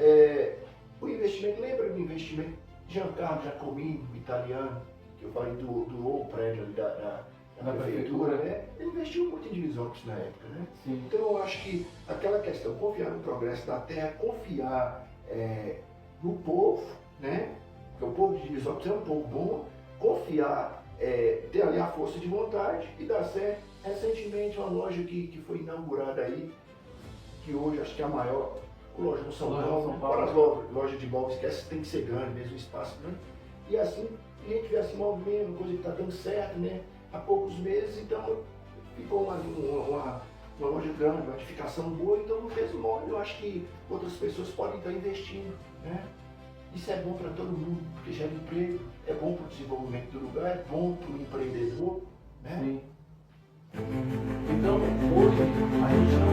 o investimento, lembra do investimento de Giancarlo Giacomini, italiano, que eu falei do prédio ali da prefeitura, né? Ele investiu muito em Divisópolis na época, né? Sim. Então eu acho que aquela questão, confiar no progresso da terra, confiar no povo, né? Porque o povo de Divisópolis é um povo bom, confiar, ter ali a força de vontade e dar certo. Recentemente uma loja que foi inaugurada aí, que hoje acho que é a maior loja no São Paulo, fora as lojas de móveis, que essa tem que ser grande, mesmo espaço grande. E assim, a gente vê assim, movimento, coisa que está dando certo, né? Há poucos meses, então ficou uma loja grande, uma edificação boa, então não fez mole. Eu acho que outras pessoas podem estar investindo, né? Isso é bom para todo mundo, porque gera emprego, é bom para o desenvolvimento do lugar, é bom para o empreendedor, né? Sim. Então, hoje, a gente não